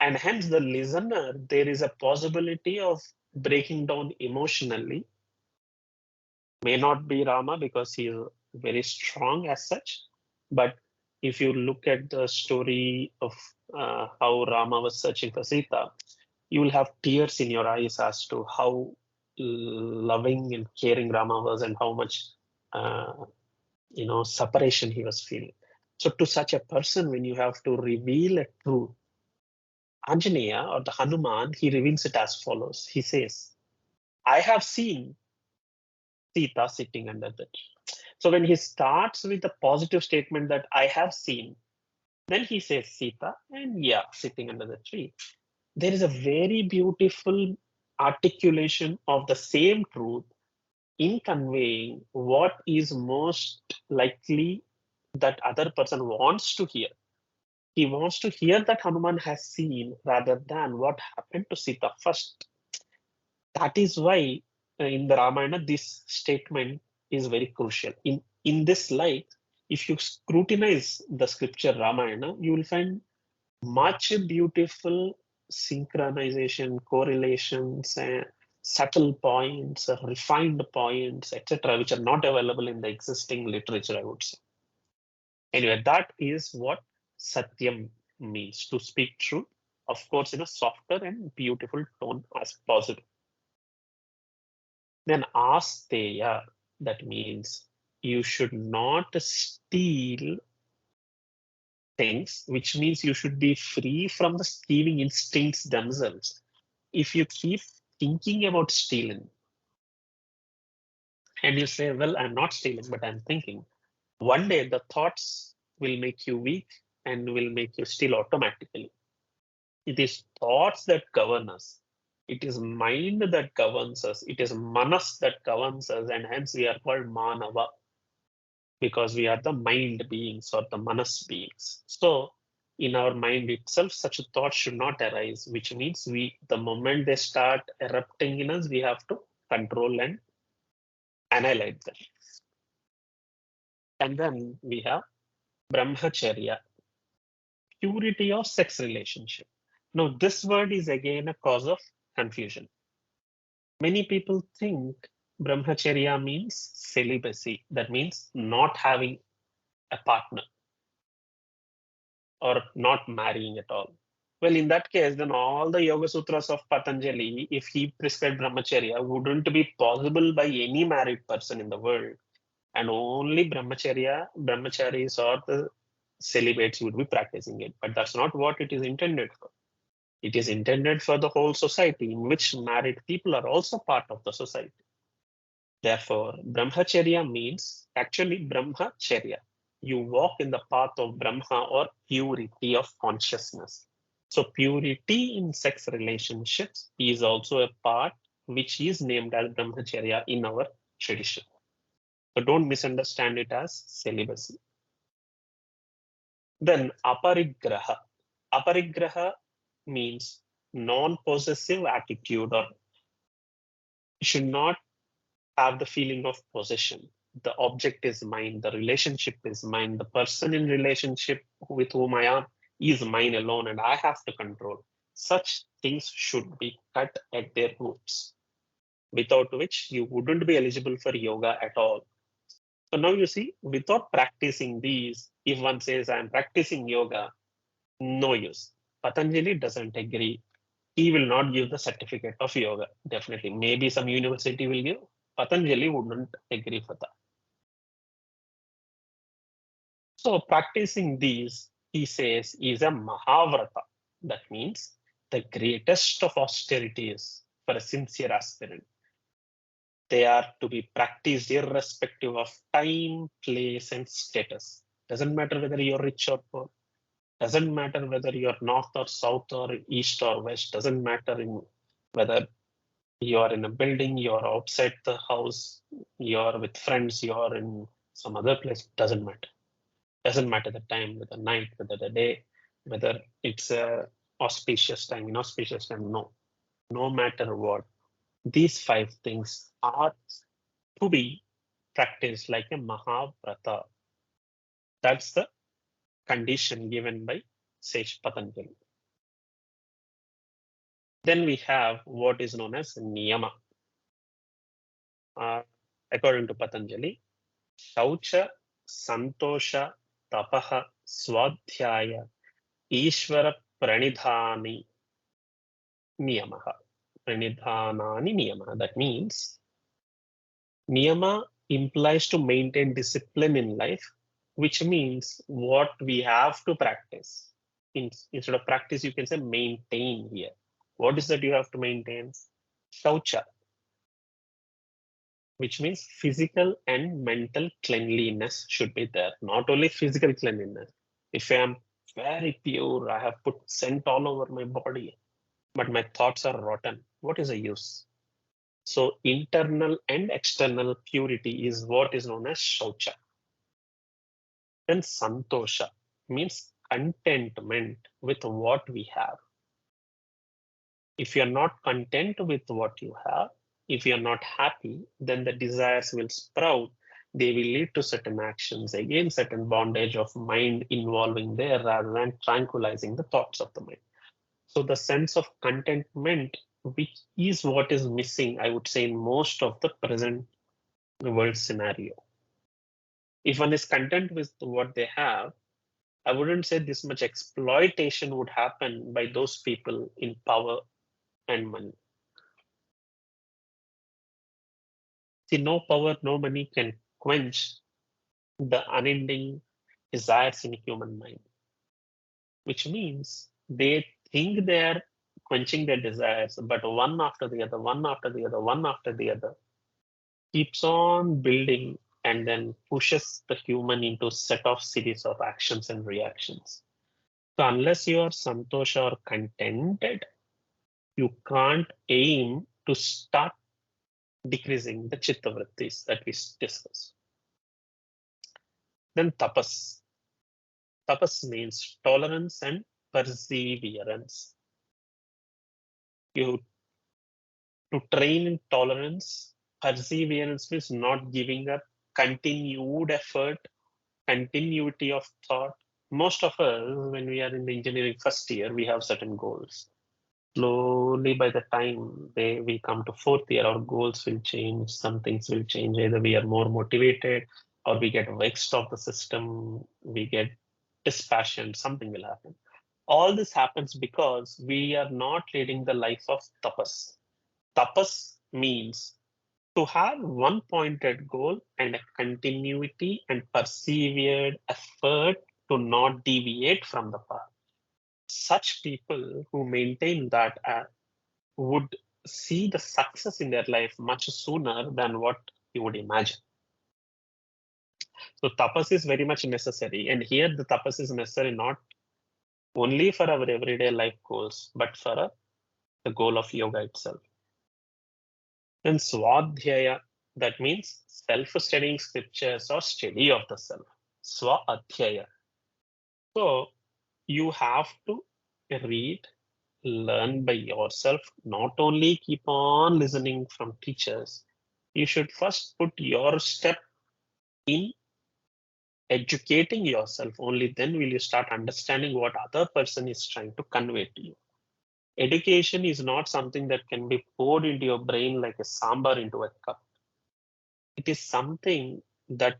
Speaker 1: And hence the listener, there is a possibility of breaking down emotionally. May not be Rama because he is very strong as such, but if you look at the story of how Rama was searching for Sita, you will have tears in your eyes as to how loving and caring Rama was and how much separation he was feeling. So to such a person, when you have to reveal a truth, Anjaneya or the Hanuman, he reveals it as follows. He says, I have seen Sita sitting under the tree. So when he starts with a positive statement that I have seen, then he says Sita and yeah, sitting under the tree. There is a very beautiful articulation of the same truth in conveying what is most likely that other person wants to hear. He wants to hear that Hanuman has seen rather than what happened to Sita first. That is why in the Ramayana, this statement is very crucial. In this light, if you scrutinize the scripture Ramayana, you will find much beautiful synchronization, correlations, subtle points, refined points, etc., which are not available in the existing literature, I would say. Anyway, that is what Satyam means, to speak truth, of course, in a softer and beautiful tone as possible. Then Asteya, that means you should not steal things, which means you should be free from the stealing instincts themselves. If you keep thinking about stealing and you say, well, I'm not stealing, but I'm thinking, one day the thoughts will make you weak and will make you steal automatically. It is thoughts that govern us. It is mind that governs us. It is manas that governs us, and hence we are called manava, because we are the mind beings or the manas beings. So in our mind itself, such a thought should not arise, which means the moment they start erupting in us, we have to control and annihilate them. And then we have brahmacharya, purity of sex relationship. Now, this word is again a cause of confusion. Many people think brahmacharya means celibacy. That means not having a partner or not marrying at all. Well, in that case, then all the Yoga Sutras of Patanjali, if he prescribed brahmacharya, wouldn't be possible by any married person in the world. And only brahmacharis or the celibates would be practicing it. But that's not what it is intended for. It is intended for the whole society, in which married people are also part of the society. Therefore, brahmacharya means actually brahmacharya. You walk in the path of Brahma or purity of consciousness. So purity in sex relationships is also a part which is named as brahmacharya in our tradition. So don't misunderstand it as celibacy. Then aparigraha. Aparigraha means non-possessive attitude, or should not have the feeling of possession. The object is mine, the relationship is mine, the person in relationship with whom I am is mine alone, and I have to control. Such things should be cut at their roots, without which you wouldn't be eligible for yoga at all. So now you see, without practicing these, if one says I'm practicing yoga, no use. Patanjali doesn't agree. He will not give the certificate of yoga, definitely. Maybe some university will give. Patanjali wouldn't agree for that. So practicing these, he says, is a Mahavrata. That means the greatest of austerities for a sincere aspirant. They are to be practiced irrespective of time, place, and status. Doesn't matter whether you're rich or poor. Doesn't matter whether you're north or south or east or west. Doesn't matter whether you are in a building, you're outside the house, you're with friends, you're in some other place. Doesn't matter. Doesn't matter the time, whether night, whether the day, whether it's a auspicious time, inauspicious time. No. no matter what. These 5 things are to be practiced like a Mahavrata. That's the condition given by sage Patanjali. Then we have what is known as Niyama. According to Patanjali, Shaucha, Santosha, Tapaha, Swadhyaya, Ishvara Pranidhani Niyamaha. Pranidhanani Niyamaha. That means Niyama implies to maintain discipline in life, which means what we have to practice. Instead of practice, you can say maintain here. What is that you have to maintain? Shaucha, which means physical and mental cleanliness should be there. Not only physical cleanliness. If I am very pure, I have put scent all over my body, but my thoughts are rotten, what is the use? So internal and external purity is what is known as shaucha. Then santosha means contentment with what we have. If you're not content with what you have, if you're not happy, then the desires will sprout. They will lead to certain actions, again, certain bondage of mind involving there rather than tranquilizing the thoughts of the mind. So the sense of contentment, which is what is missing, I would say, in most of the present world scenario. If one is content with what they have, I wouldn't say this much exploitation would happen by those people in power and money. See, no power, no money can quench the unending desires in human mind, which means they think they are quenching their desires, but one after the other, one after the other, one after the other, keeps on building and then pushes the human into a set of series of actions and reactions. So unless you are santosha or contented, you can't aim to start decreasing the chitta vrittis that we discussed. Then tapas. Tapas means tolerance and perseverance. To train in tolerance, perseverance means not giving up, continued effort, continuity of thought. Most of us, when we are in the engineering first year, we have certain goals. Slowly, by the time we come to 4th year, our goals will change, some things will change. Either we are more motivated or we get vexed of the system, we get dispassionate, something will happen. All this happens because we are not leading the life of tapas. Tapas means to have one pointed goal and a continuity and persevered effort to not deviate from the path. Such people who maintain that would see the success in their life much sooner than what you would imagine. So tapas is very much necessary. And here the tapas is necessary not only for our everyday life goals, but for the goal of yoga itself. Then swadhyaya, that means self-studying scriptures or study of the self. Swadhyaya. So you have to read, learn by yourself, not only keep on listening from teachers. You should first put your step in educating yourself. Only then will you start understanding what other person is trying to convey to you. Education is not something that can be poured into your brain like a sambar into a cup. It is something that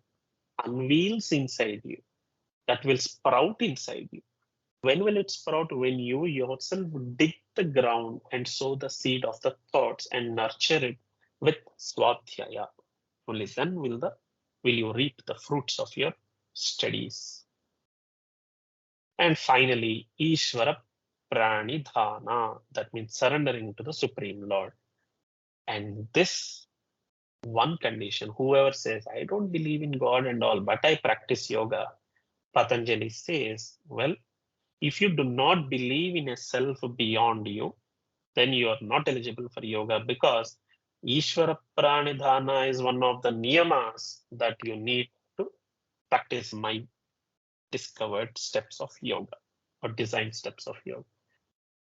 Speaker 1: unveils inside you, that will sprout inside you. When will it sprout? When you yourself dig the ground and sow the seed of the thoughts and nurture it with swadhyaya. Only then will you reap the fruits of your studies. And finally, Ishvara Pranidhana, that means surrendering to the Supreme Lord. And this one condition, whoever says, I don't believe in God and all, but I practice yoga, Patanjali says, well, if you do not believe in a self beyond you, then you are not eligible for yoga, because Ishvara Pranidhana is one of the niyamas that you need to practice my discovered steps of yoga or design steps of yoga.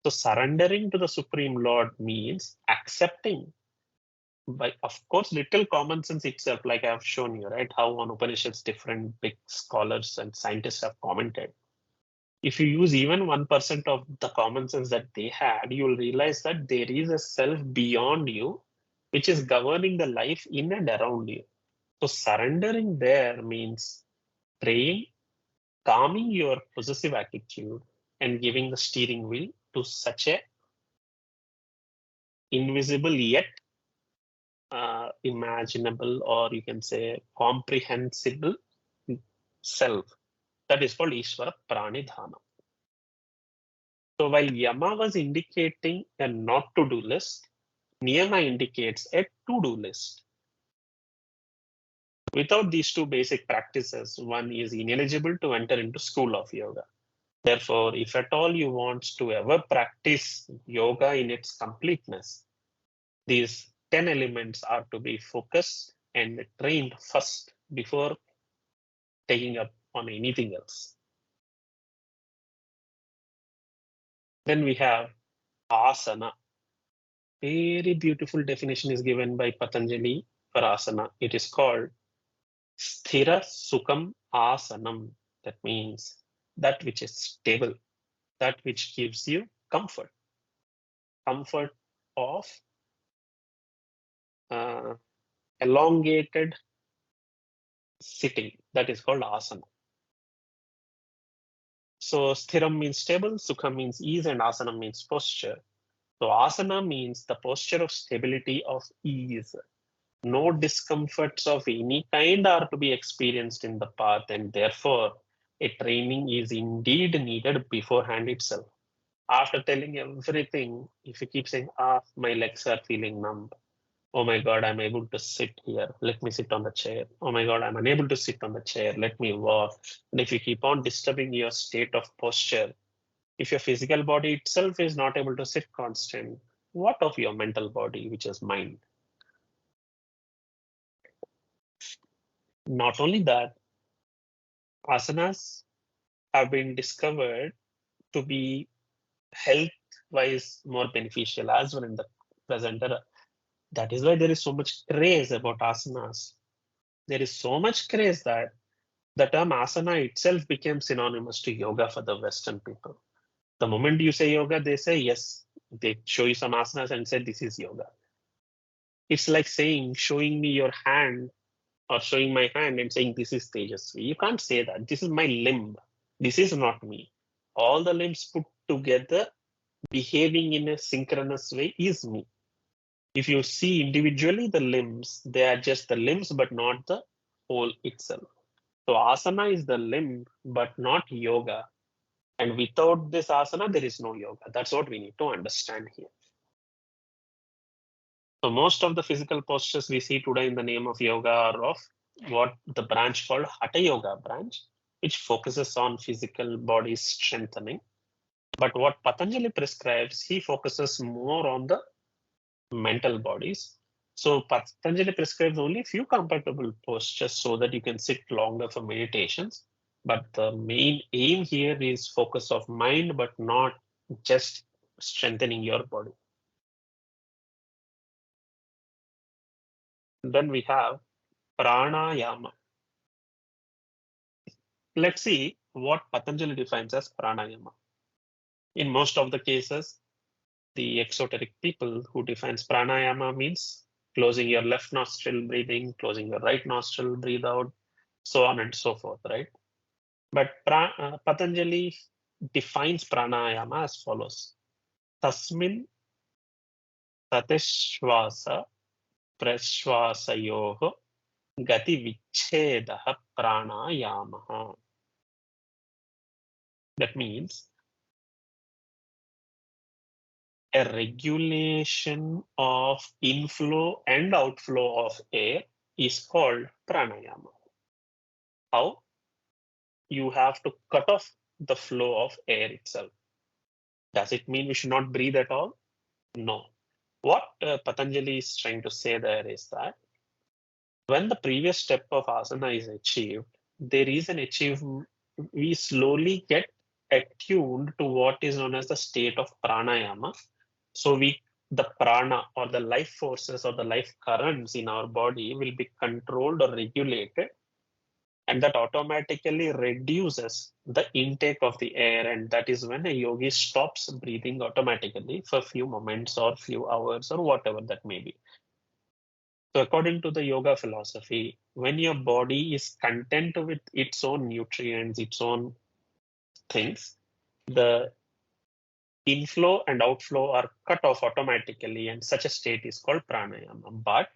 Speaker 1: So surrendering to the Supreme Lord means accepting by, of course, little common sense itself, like I have shown you, right? How on Upanishads different big scholars and scientists have commented. If you use even 1% of the common sense that they had, you will realize that there is a self beyond you, which is governing the life in and around you. So surrendering there means praying, calming your possessive attitude, and giving the steering wheel to such a invisible yet imaginable, or you can say comprehensible self. That is called Ishvara Pranidhana. So while Yama was indicating a not to do list, Niyama indicates a to do list. Without these two basic practices, one is ineligible to enter into school of yoga. Therefore, if at all you want to ever practice yoga in its completeness, these 10 elements are to be focused and trained first before taking up on anything else. Then we have asana. Very beautiful definition is given by Patanjali for asana. It is called sthira sukham asanam. That means that which is stable, that which gives you comfort. Comfort of elongated sitting. That is called asana. So sthiram means stable, sukham means ease, and asana means posture. So asana means the posture of stability, of ease. No discomforts of any kind are to be experienced in the path, and therefore a training is indeed needed beforehand itself. After telling everything, if you keep saying, my legs are feeling numb. Oh my God, I'm able to sit here. Let me sit on the chair. Oh my God, I'm unable to sit on the chair. Let me walk. And if you keep on disturbing your state of posture, if your physical body itself is not able to sit constant, what of your mental body, which is mind? Not only that, asanas have been discovered to be health-wise more beneficial as well in the present era. That is why there is so much craze about asanas. There is so much craze that the term asana itself became synonymous to yoga for the Western people. The moment you say yoga, they say yes. They show you some asanas and say this is yoga. It's like saying, showing me your hand or showing my hand and saying this is Tejaswi. You can't say that. This is my limb. This is not me. All the limbs put together behaving in a synchronous way is me. If you see individually the limbs, they are just the limbs, but not the whole itself. So asana is the limb, but not yoga. And without this asana, there is no yoga. That's what we need to understand here. So most of the physical postures we see today in the name of yoga are of what the branch called Hatha Yoga branch, which focuses on physical body strengthening. But what Patanjali prescribes, he focuses more on the mental bodies. So Patanjali prescribes only a few compatible postures so that you can sit longer for meditations. But the main aim here is focus of mind, but not just strengthening your body. Then we have pranayama. Let's see what Patanjali defines as pranayama. In most of the cases, the exoteric people who defines pranayama means closing your left nostril, breathing, closing your right nostril, breathe out, so on and so forth, right? But Patanjali defines pranayama as follows. Tasmin tatishvasa prashvasayoho gati vichhedaha pranayamaha. That means a regulation of inflow and outflow of air is called pranayama. How? You have to cut off the flow of air itself. Does it mean we should not breathe at all? No. What Patanjali is trying to say there is that when the previous step of asana is achieved, there is an achievement. We slowly get attuned to what is known as the state of pranayama. So the prana or the life forces or the life currents in our body will be controlled or regulated, and that automatically reduces the intake of the air, and that is when a yogi stops breathing automatically for a few moments or few hours or whatever that may be. So according to the yoga philosophy, when your body is content with its own nutrients, its own things, the inflow and outflow are cut off automatically, and such a state is called pranayama. But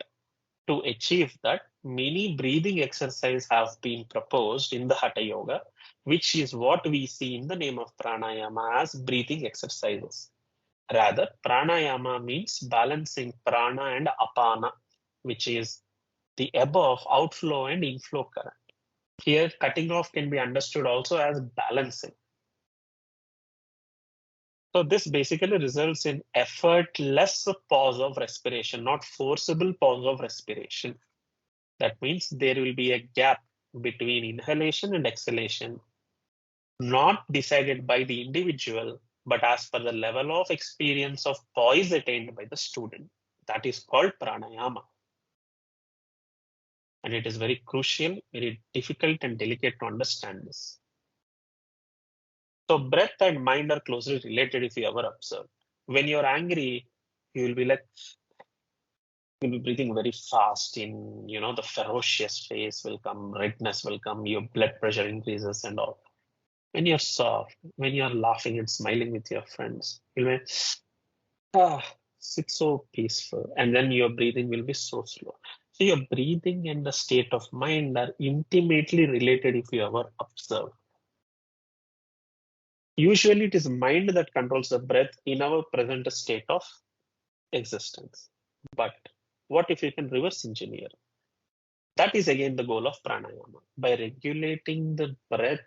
Speaker 1: to achieve that, many breathing exercises have been proposed in the Hatha Yoga, which is what we see in the name of pranayama as breathing exercises. Rather, pranayama means balancing prana and apana, which is the above outflow and inflow current. Here, cutting off can be understood also as balancing. So this basically results in effortless pause of respiration, not forcible pause of respiration. That means there will be a gap between inhalation and exhalation, not decided by the individual, but as per the level of experience of poise attained by the student. That is called pranayama. And it is very crucial, very difficult and delicate to understand this. So breath and mind are closely related if you ever observe. When you're angry, you will be you'll be breathing very fast in, the ferocious face will come, redness will come, your blood pressure increases and all. When you're soft, when you're laughing and smiling with your friends, you'll be, it's so peaceful. And then your breathing will be so slow. So your breathing and the state of mind are intimately related if you ever observe. Usually it is mind that controls the breath in our present state of existence. But what if you can reverse engineer? That is again the goal of pranayama. By regulating the breath,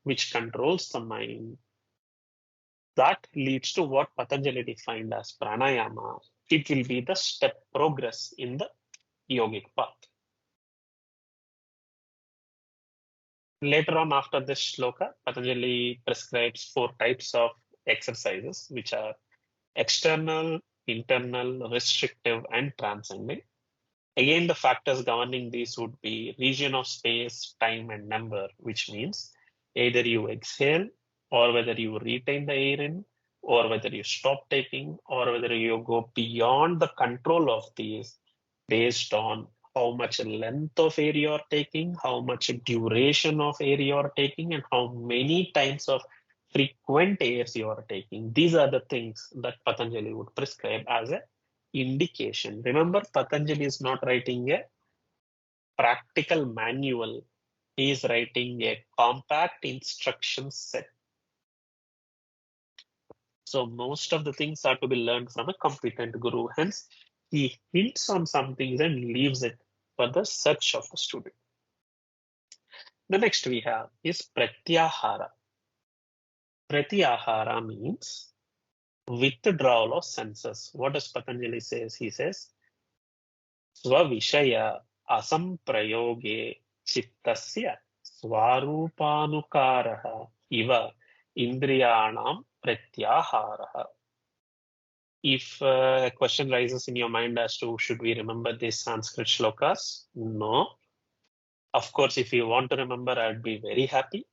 Speaker 1: which controls the mind, that leads to what Patanjali defined as pranayama. It will be the step progress in the yogic path. Later on, after this shloka, Patanjali prescribes 4 types of exercises, which are external, internal, restrictive, and transcending. Again, the factors governing these would be region of space, time, and number, which means either you exhale, or whether you retain the air in, or whether you stop taking, or whether you go beyond the control of these based on how much length of air you are taking, how much duration of air you are taking, and how many times of frequent airs you are taking. These are the things that Patanjali would prescribe as an indication. Remember, Patanjali is not writing a practical manual. He is writing a compact instruction set. So most of the things are to be learned from a competent guru. Hence, he hints on some things and leaves it for the search of the student. The next we have is pratyahara. Pratyahara means withdrawal of senses. What does Patanjali says? He says, Svavishaya asamprayoge chittasya swarupānukāraha iva indriyanam pratyahara. If a question rises in your mind as to should we remember these Sanskrit shlokas? No. Of course, if you want to remember, I'd be very happy.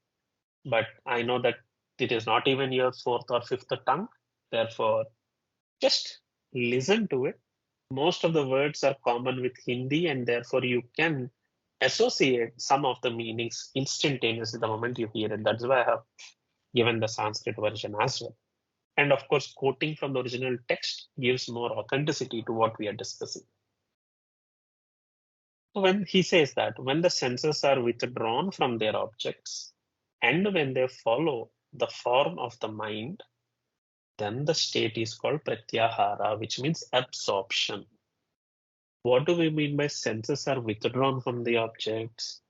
Speaker 1: But I know that it is not even your 4th or 5th tongue. Therefore, just listen to it. Most of the words are common with Hindi, and therefore you can associate some of the meanings instantaneously the moment you hear it. That's why I have given the Sanskrit version as well. And of course, quoting from the original text gives more authenticity to what we are discussing. When he says that, when the senses are withdrawn from their objects and when they follow the form of the mind, then the state is called pratyahara, which means absorption. What do we mean by senses are withdrawn from the objects?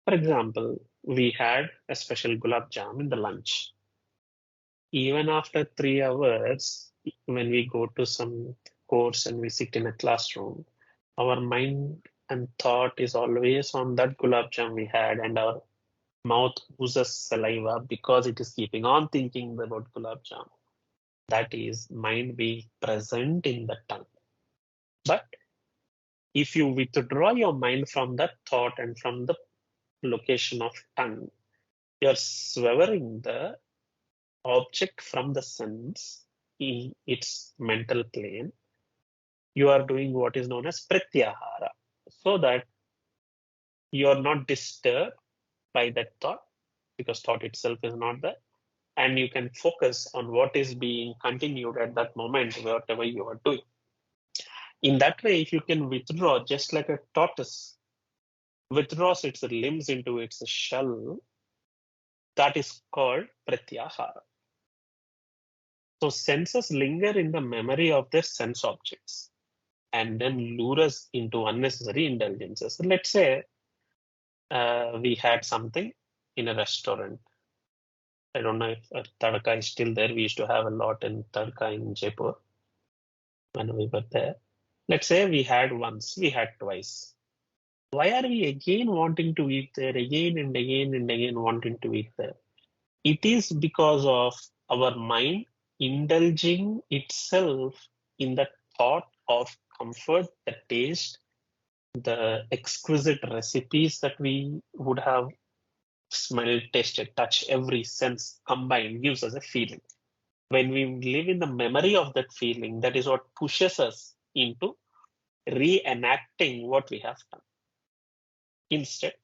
Speaker 1: For example, we had a special gulab jam in the lunch. Even after 3 hours, when we go to some course and we sit in a classroom, our mind and thought is always on that gulab jam we had, and our Mouth oozes saliva because it is keeping on thinking about gulab jamun. That is mind being present in the tongue. But if you withdraw your mind from that thought and from the location of tongue, you're severing the object from the sense in its mental plane. You are doing what is known as pratyahara, so that you are not disturbed by that thought, because thought itself is not there, and you can focus on what is being continued at that moment, whatever you are doing. In that way, if you can withdraw, just like a tortoise withdraws its limbs into its shell, that is called pratyahara. So senses linger in the memory of their sense objects and then lure us into unnecessary indulgences. Let's say we had something in a restaurant. I don't know if tadka is still there. We used to have a lot in tadka in Jaipur when we were there. Let's say we had once, we had twice. Why are we again wanting to eat there, again and again and again wanting to eat there? It is because of our mind indulging itself in the thought of comfort, the taste, the exquisite recipes that we would have smelled, tasted, touch, every sense combined gives us a feeling. When we live in the memory of that feeling, that is what pushes us into reenacting what we have done. Instead,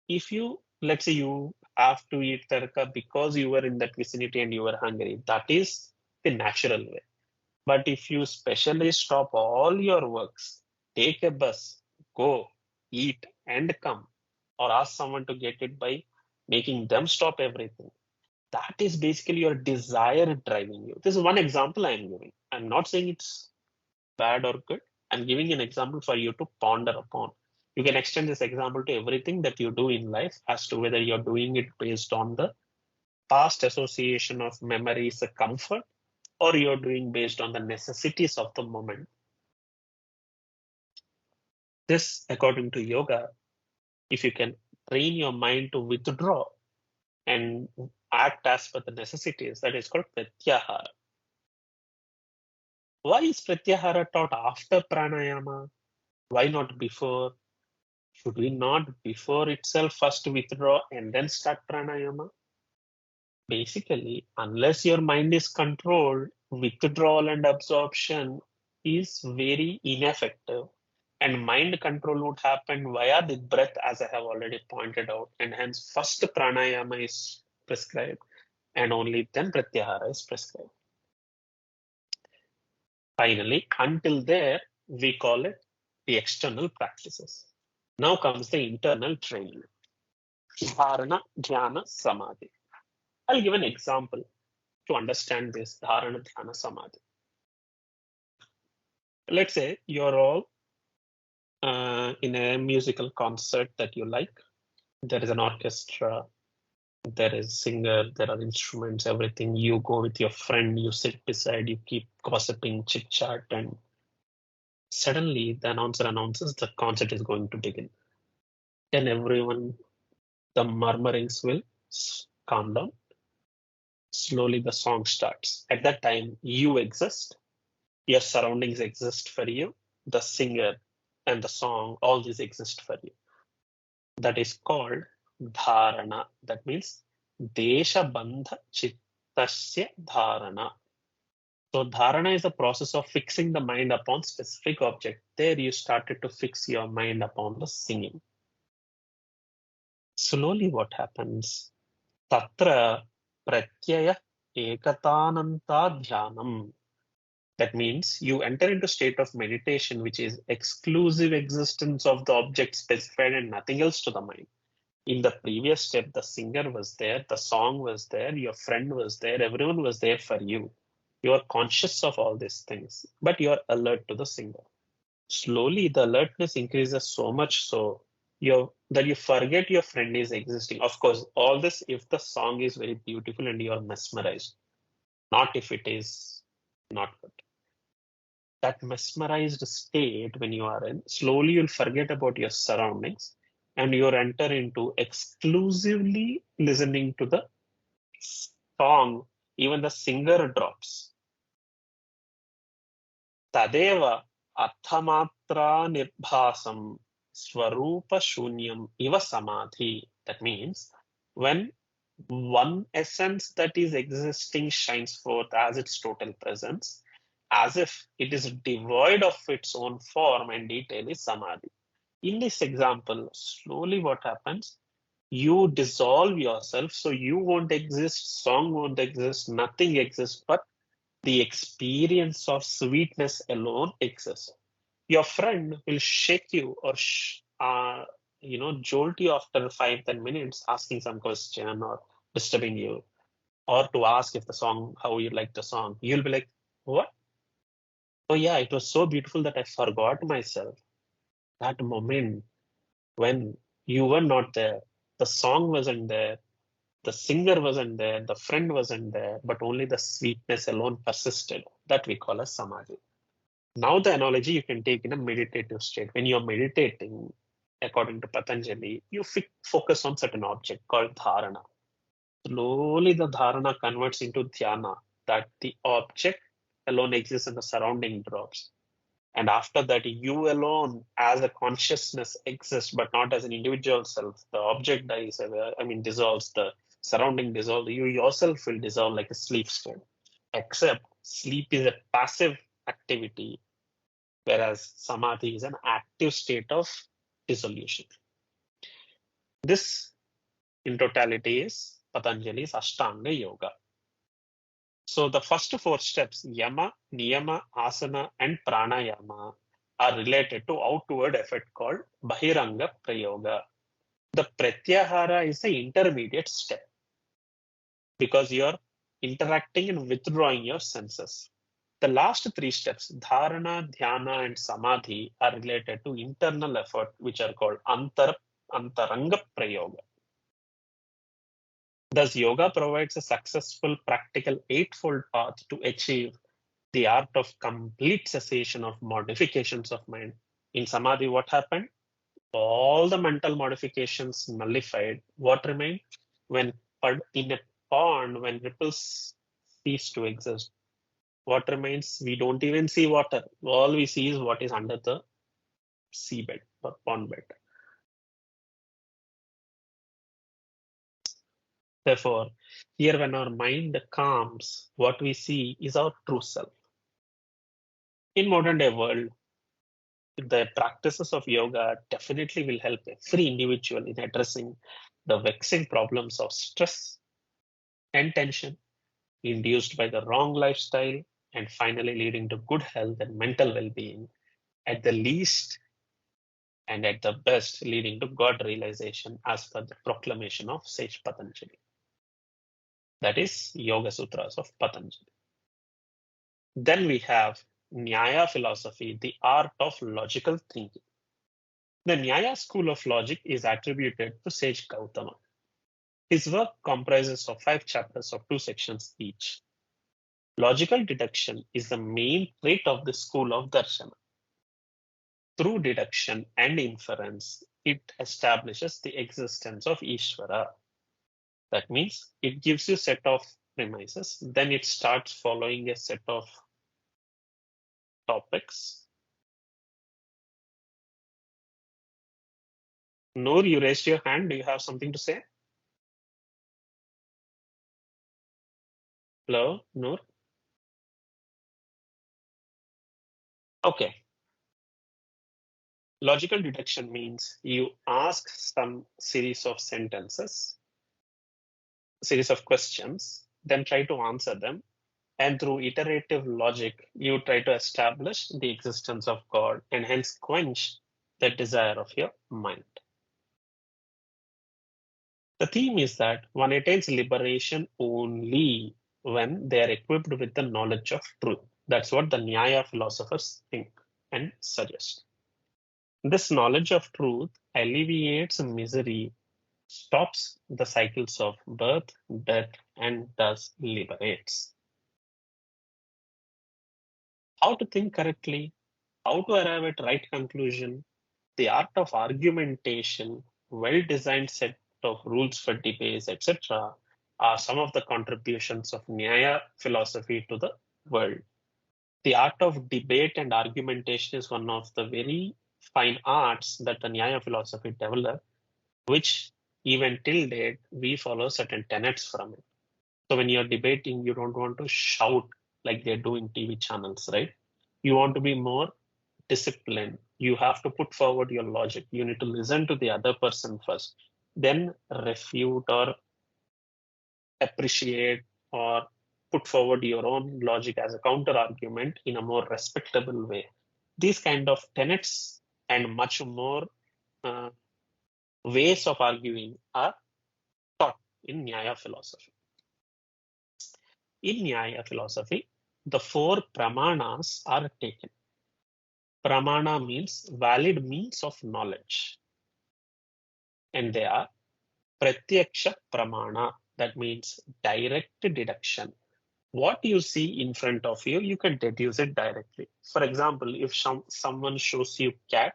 Speaker 1: if you, let's say you have to eat tadka because you were in that vicinity and you were hungry, that is the natural way. But if you specially stop all your works, take a bus, go, eat and come, or ask someone to get it by making them stop everything, that is basically your desire driving you. This is one example I am giving. I'm not saying it's bad or good. I'm giving an example for you to ponder upon. You can extend this example to everything that you do in life as to whether you're doing it based on the past association of memories, a comfort, or you're doing based on the necessities of the moment. This, according to yoga, if you can train your mind to withdraw and act as per the necessities, that is called pratyahara. Why is pratyahara taught after pranayama? Why not before? Should we not before itself first withdraw and then start pranayama? Basically, unless your mind is controlled, withdrawal and absorption is very ineffective. And mind control would happen via the breath, as I have already pointed out. And hence, first pranayama is prescribed, and only then pratyahara is prescribed. Finally, until there, we call it the external practices. Now comes the internal training. Dharana, Dhyana, Samadhi. I'll give an example to understand this Dharana, Dhyana, Samadhi. Let's say you're all in a musical concert that you like. There is an orchestra, there is singer, there are instruments, everything. You go with your friend, you sit beside, you keep gossiping, chit chat, and suddenly the announcer announces the concert is going to begin. Then everyone, the murmurings will calm down. Slowly the song starts. At that time, you exist. Your surroundings exist for you. The singer and the song, all these exist for you. That is called dharana. That means desha bandha chittasya dharana. So dharana is the process of fixing the mind upon specific object. There you started to fix your mind upon the singing. Slowly what happens? Tatra pratyaya ekatananta dhyanam. That means you enter into state of meditation, which is exclusive existence of the object specified and nothing else to the mind. In the previous step, the singer was there, the song was there, your friend was there, everyone was there for you. You are conscious of all these things, but you are alert to the singer. Slowly, the alertness increases so much so that you forget your friend is existing. Of course, all this if the song is very beautiful and you are mesmerized, not if it is not good. That mesmerized state when you are in, slowly you'll forget about your surroundings and you enter into exclusively listening to the song, even the singer drops. Tadeva arthamatra nirbhasam swarupa shunyam iva samadhi. That means when one essence that is existing shines forth as its total presence, as if it is devoid of its own form and detail, is samadhi. In this example, slowly what happens? You dissolve yourself, so you won't exist, song won't exist, nothing exists, but the experience of sweetness alone exists. Your friend will shake you or jolt you after 5-10 minutes, asking some question or disturbing you, or to ask if the song, how you like the song. You'll be like, what? Oh yeah, it was so beautiful that I forgot myself. That moment when you were not there, the song wasn't there, the singer wasn't there, the friend wasn't there, but only the sweetness alone persisted. That we call as samadhi. Now the analogy you can take in a meditative state. When you're meditating, according to Patanjali, you focus on certain object called dharana. Slowly the dharana converts into dhyana, that the object alone exists and the surrounding drops. And after that, you alone as a consciousness exists, but not as an individual self. The object dies, dissolves, the surrounding dissolves. You yourself will dissolve like a sleep state. Except sleep is a passive activity, whereas samadhi is an active state of dissolution. This, in totality, is Patanjali's Ashtanga Yoga. So the first 4 steps, yama, niyama, asana, and pranayama, are related to outward effort called bahiranga prayoga. The pratyahara is the intermediate step because you're interacting and withdrawing your senses. The last 3 steps, dharana, dhyana, and samadhi, are related to internal effort, which are called antaranga prayoga. Thus, yoga provides a successful practical 8-fold path to achieve the art of complete cessation of modifications of mind. In samadhi, what happened? All the mental modifications nullified. What remained? When in a pond, when ripples cease to exist, what remains? We don't even see water. All we see is what is under the seabed or pond bed. Therefore, here when our mind calms, what we see is our true self. In modern day world, the practices of yoga definitely will help every individual in addressing the vexing problems of stress and tension induced by the wrong lifestyle, and finally leading to good health and mental well-being, at the least and at the best leading to God realization as per the proclamation of sage Patanjali. That is Yoga Sutras of Patanjali. Then we have Nyaya philosophy, the art of logical thinking. The Nyaya school of logic is attributed to sage Gautama. His work comprises of 5 chapters of 2 sections each. Logical deduction is the main trait of the school of Darshana. Through deduction and inference, it establishes the existence of Ishvara. That means it gives you a set of premises, then it starts following a set of topics. Noor, you raised your hand. Do you have something to say? Hello, Noor? Okay. Logical deduction means you ask some series of sentences, series of questions, then try to answer them. And through iterative logic, you try to establish the existence of God and hence quench the desire of your mind. The theme is that one attains liberation only when they are equipped with the knowledge of truth. That's what the Nyaya philosophers think and suggest. This knowledge of truth alleviates misery, stops the cycles of birth, death, and thus liberates. How to think correctly, how to arrive at right conclusion, the art of argumentation, well-designed set of rules for debates, etc., are some of the contributions of Nyaya philosophy to the world. The art of debate and argumentation is one of the very fine arts that the Nyaya philosophy developed, which even till date, we follow certain tenets from it. So when you're debating, you don't want to shout like they do in TV channels, right? You want to be more disciplined. You have to put forward your logic. You need to listen to the other person first, then refute or appreciate or put forward your own logic as a counter argument in a more respectable way. These kind of tenets and much more ways of arguing are taught in Nyaya philosophy. In Nyaya philosophy, the 4 pramanas are taken. Pramana means valid means of knowledge. And they are pratyaksha pramana, that means direct deduction. What you see in front of you, you can deduce it directly. For example, if someone shows you cat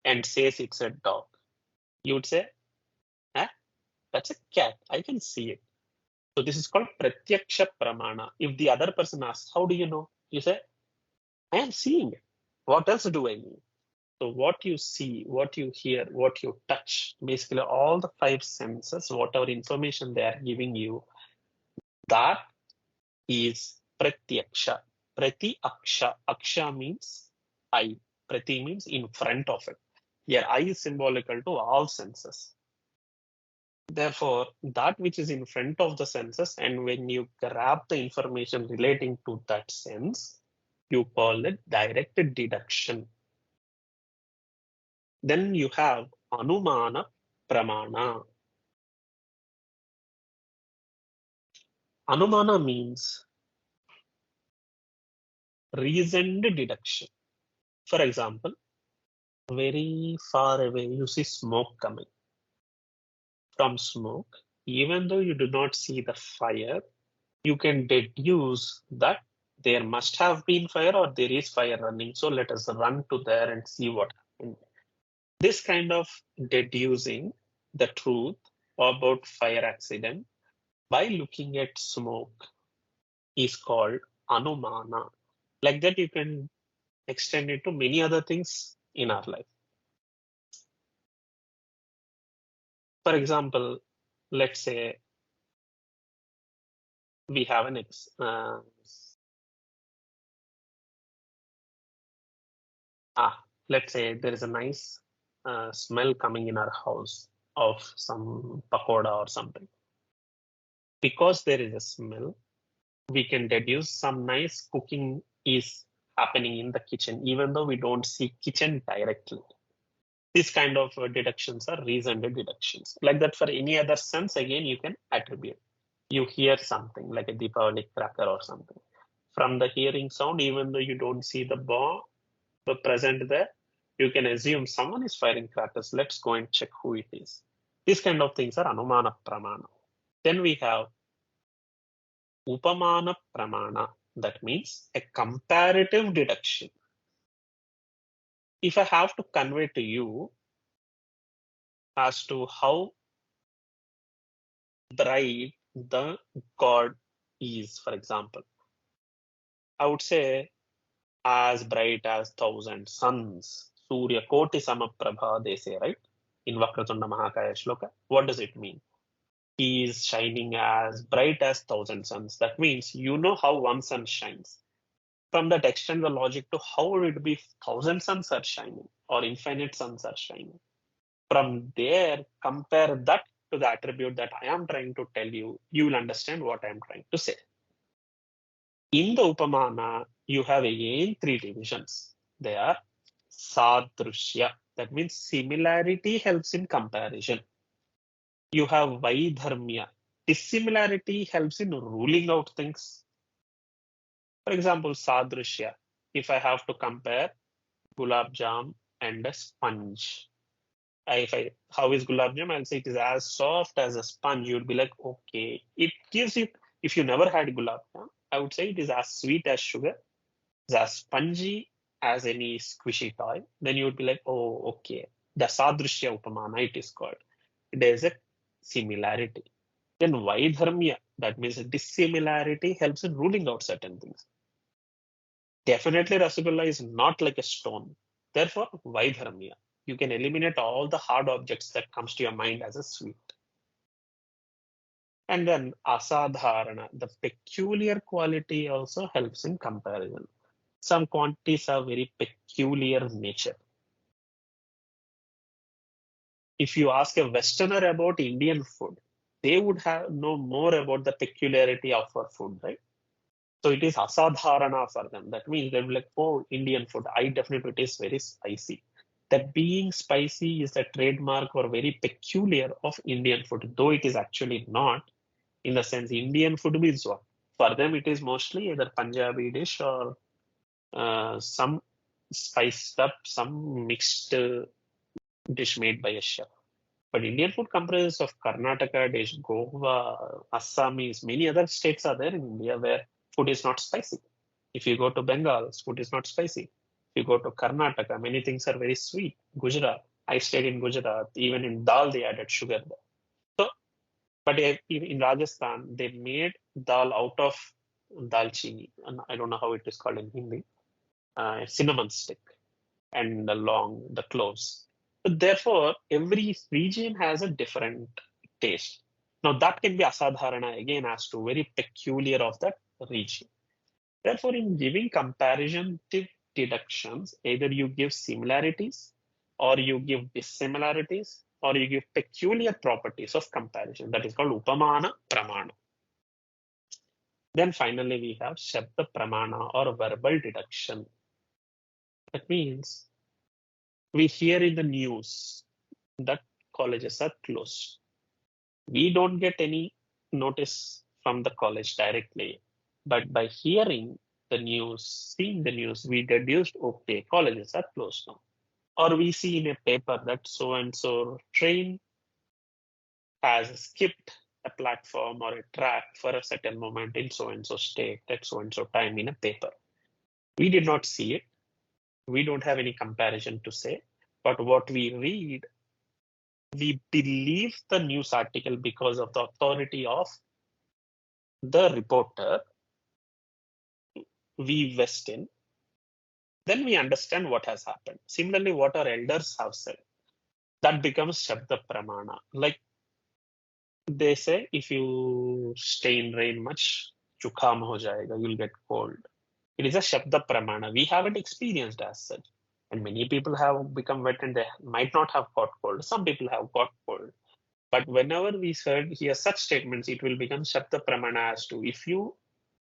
Speaker 1: and says it's a dog, you would say, that's a cat, I can see it. So this is called pratyaksha pramana. If the other person asks, how do you know? You say, I am seeing it. What else do I need? So what you see, what you hear, what you touch, basically all the 5 senses, whatever information they are giving you, that is pratyaksha. Prati aksha. Aksha means eye. Prati means in front of it. Here, eye is symbolical to all senses. Therefore, that which is in front of the senses, and when you grab the information relating to that sense, you call it direct deduction. Then you have anumana pramana. Anumana means reasoned deduction. For example, very far away, you see smoke coming. From smoke, even though you do not see the fire, you can deduce that there must have been fire or there is fire running. So let us run to there and see what happened. This kind of deducing the truth about fire accident by looking at smoke is called anumana. Like that, you can extend it to many other things in our life. For example, let's say we have an let's say there is a nice smell coming in our house of some pakoda or something. Because there is a smell, we can deduce some nice cooking is happening in the kitchen, even though we don't see kitchen directly. These kind of deductions are reasoned deductions. Like that, for any other sense, again, you can attribute. You hear something like a Deepavali cracker or something. From the hearing sound, even though you don't see the bomb present there, you can assume someone is firing crackers. Let's go and check who it is. These kind of things are anumana pramana. Then we have upamana pramana. That means a comparative deduction. If I have to convey to you as to how bright the god is, for example, I would say as bright as 1,000 suns. Surya Koti Samaprabha, they say, right? In Vakratunda Mahakaya Shloka. What does it mean? He is shining as bright as 1,000 suns. That means you know how one sun shines. From that, extend the logic to how would it be 1,000 suns are shining or infinite suns are shining. From there, compare that to the attribute that I am trying to tell you. You will understand what I am trying to say. In the Upamana, you have again 3 divisions. They are Sadrushya. That means similarity helps in comparison. You have Vaidharmya. Dissimilarity helps in ruling out things. For example, Sadrushya. If I have to compare gulab jam and a sponge. How is gulab jam? I'll say it is as soft as a sponge. You'd be like, okay. It gives you, if you never had gulab jam, I would say it is as sweet as sugar. It's as spongy as any squishy toy. Then you would be like, oh, okay. the Sadrishya Upamana it is called. There is a similarity. Then Vaidharmya, that means dissimilarity helps in ruling out certain things. Definitely Rasgulla is not like a stone. Therefore, Vaidharmya. You can eliminate all the hard objects that comes to your mind as a sweet. And then Asadharana, the peculiar quality also helps in comparison. Some quantities have very peculiar nature. If you ask a Westerner about Indian food, they would know more about the peculiarity of our food, right? So it is asadharana for them. That means they'll be like, oh, Indian food, I definitely taste very spicy. That being spicy is a trademark or very peculiar of Indian food, though it is actually not. In the sense, Indian food means what? For them, it is mostly either Punjabi dish or some spiced up, some mixed dish made by a chef. But Indian food comprises of Karnataka dish, Goa, Assamese, many other states are there in India where food is not spicy. If you go to Bengal, food is not spicy. If you go to Karnataka, many things are very sweet. Gujarat, I stayed in Gujarat, even in dal they added sugar there. So, but in Rajasthan, they made dal out of dalchini, and I don't know how it is called in Hindi, cinnamon stick, and the cloves. Therefore, every region has a different taste. Now that can be asadharana again as to very peculiar of that region. Therefore, in giving comparative deductions, either you give similarities or you give dissimilarities or you give peculiar properties of comparison. That is called upamana pramana. Then finally, we have shabda pramana or verbal deduction. That means we hear in the news that colleges are closed. We don't get any notice from the college directly, but by hearing the news, seeing the news, we deduced, okay, colleges are closed now. Or we see in a paper that so-and-so train has skipped a platform or a track for a certain moment in so-and-so state at so-and-so time in a paper. We did not see it. We don't have any comparison to say, but what we read, we believe the news article because of the authority of the reporter. We vest in, then we understand what has happened. Similarly, what our elders have said, that becomes Shabda Pramana. Like they say, if you stay in rain much, chukham ho jayega, you'll get cold. It is a Shabda Pramana. We haven't experienced as such. And many people have become wet and they might not have got cold. Some people have got cold. But whenever we hear such statements, it will become Shabda Pramana as to if you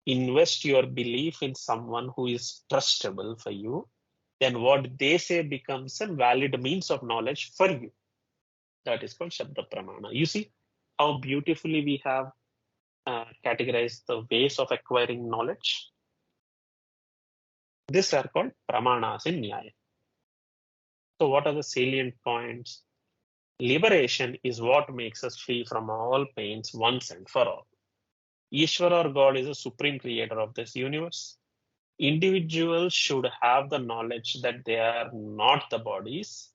Speaker 1: invest your belief in someone who is trustable for you, then what they say becomes a valid means of knowledge for you. That is called Shabda Pramana. You see how beautifully we have categorized the ways of acquiring knowledge. These are called Pramanas in Nyaya. So what are the salient points? Liberation is what makes us free from all pains once and for all. Ishvara or God is the supreme creator of this universe. Individuals should have the knowledge that they are not the bodies.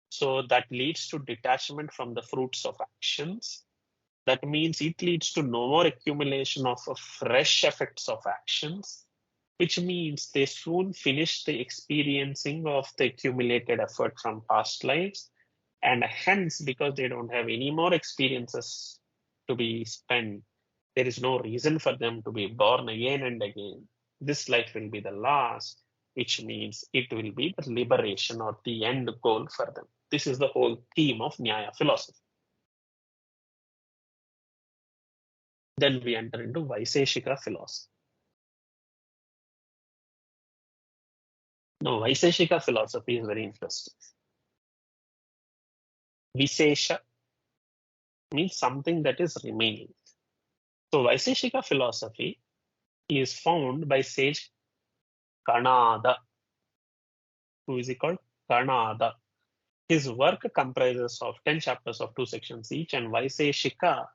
Speaker 1: So that leads to detachment from the fruits of actions. That means it leads to no more accumulation of fresh effects of actions, which means they soon finish the experiencing of the accumulated effort from past lives. And hence, because they don't have any more experiences to be spent, there is no reason for them to be born again and again. This life will be the last, which means it will be the liberation or the end goal for them. This is the whole theme of Nyaya philosophy. Then we enter into Vaiseshika philosophy. Now, Vaiseshika philosophy is very interesting. Visesha means something that is remaining. So Vaiseshika philosophy is found by sage Kanada. Who is he called? Kanada. His work comprises of 10 chapters of 2 sections each, and Vaiseshika,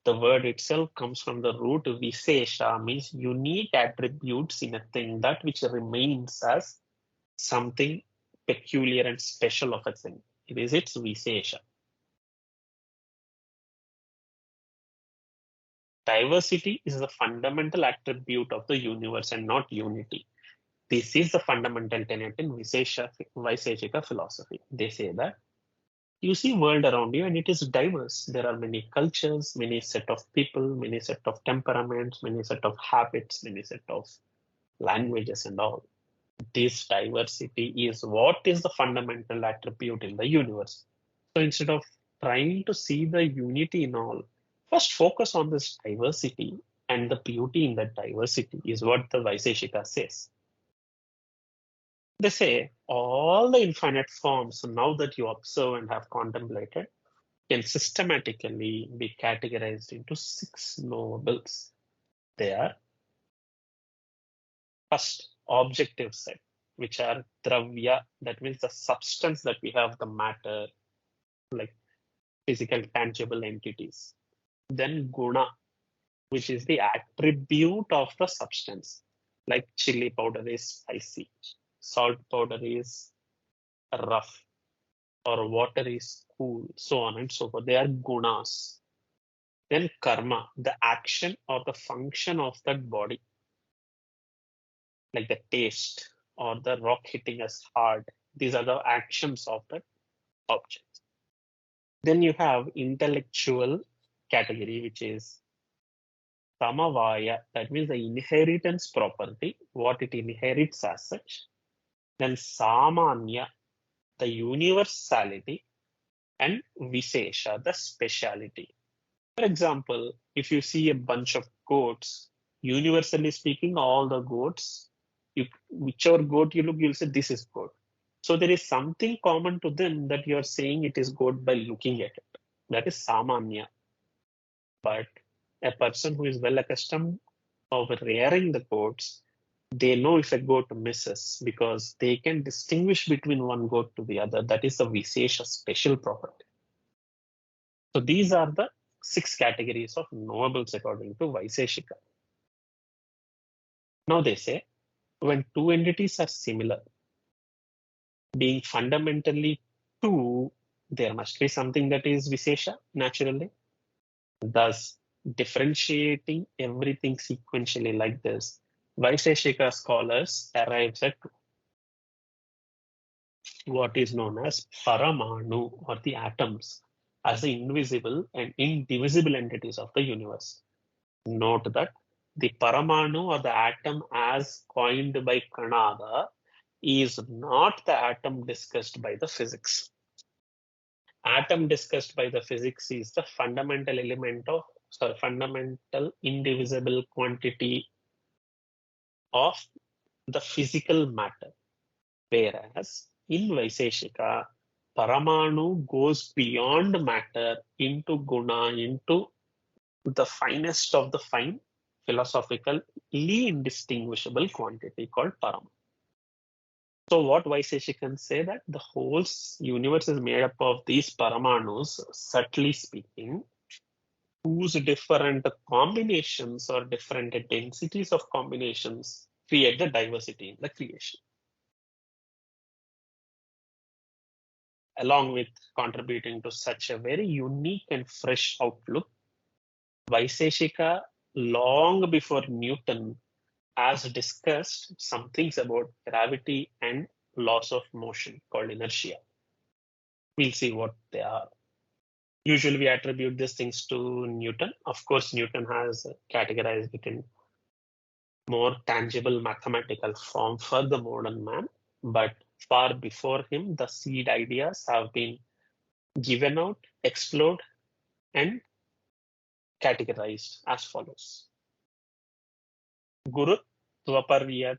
Speaker 1: the word itself comes from the root Visesha, means unique attributes in a thing, that which remains as something peculiar and special of a thing. It is its Visesha. Diversity is the fundamental attribute of the universe and not unity. This is the fundamental tenet in Vaiseshika philosophy. They say that you see world around you and it is diverse. There are many cultures, many set of people, many set of temperaments, many set of habits, many set of languages and all. This diversity is what is the fundamental attribute in the universe. So instead of trying to see the unity in all, first focus on this diversity, and the beauty in that diversity is what the Vaiseshika says. They say all the infinite forms, now that you observe and have contemplated, can systematically be categorized into 6 knowables. They are first objective set, which are dravya, that means the substance that we have, the matter, like physical tangible entities. Then guna, which is the attribute of the substance, like chili powder is spicy, salt powder is rough, or water is cool, so on and so forth. They are gunas. Then karma, the action or the function of that body, like the taste or the rock hitting us hard. These are the actions of that object. Then you have intellectual category, which is samavaya, that means the inheritance property, what it inherits as such. Then samanya, the universality, and visesha, the speciality. For example, if you see a bunch of goats, universally speaking, all the goats, whichever goat you look, you'll say this is goat. So there is something common to them that you are saying it is goat by looking at it. That is samanya. But a person who is well accustomed of rearing the goats, they know if a goat misses because they can distinguish between one goat to the other. That is the Visesha special property. So these are the 6 categories of knowables according to Vaiseshika. Now they say when 2 entities are similar, being fundamentally 2, there must be something that is Visesha naturally. Thus, differentiating everything sequentially like this, Vaiseshika scholars arrives at what is known as Paramanu, or the atoms, as the invisible and indivisible entities of the universe. Note that the Paramanu, or the atom as coined by Kanada, is not the atom discussed by the physics. Atom discussed by the physics is the fundamental element of, fundamental indivisible quantity of the physical matter. Whereas in Vaiseshika, Paramanu goes beyond matter into guna, into the finest of the fine, philosophically indistinguishable quantity called Paramanu. So what Vaiseshikans say that the whole universe is made up of these Paramanus, subtly speaking, whose different combinations or different densities of combinations create the diversity in the creation. Along with contributing to such a very unique and fresh outlook, Vaiseshika, long before Newton, has discussed some things about gravity and laws of motion called inertia. We'll see what they are. Usually we attribute these things to Newton. Of course, Newton has categorized it in more tangible mathematical form for the modern man, but far before him, the seed ideas have been given out, explored, and categorized as follows. Guru Tvaparyatna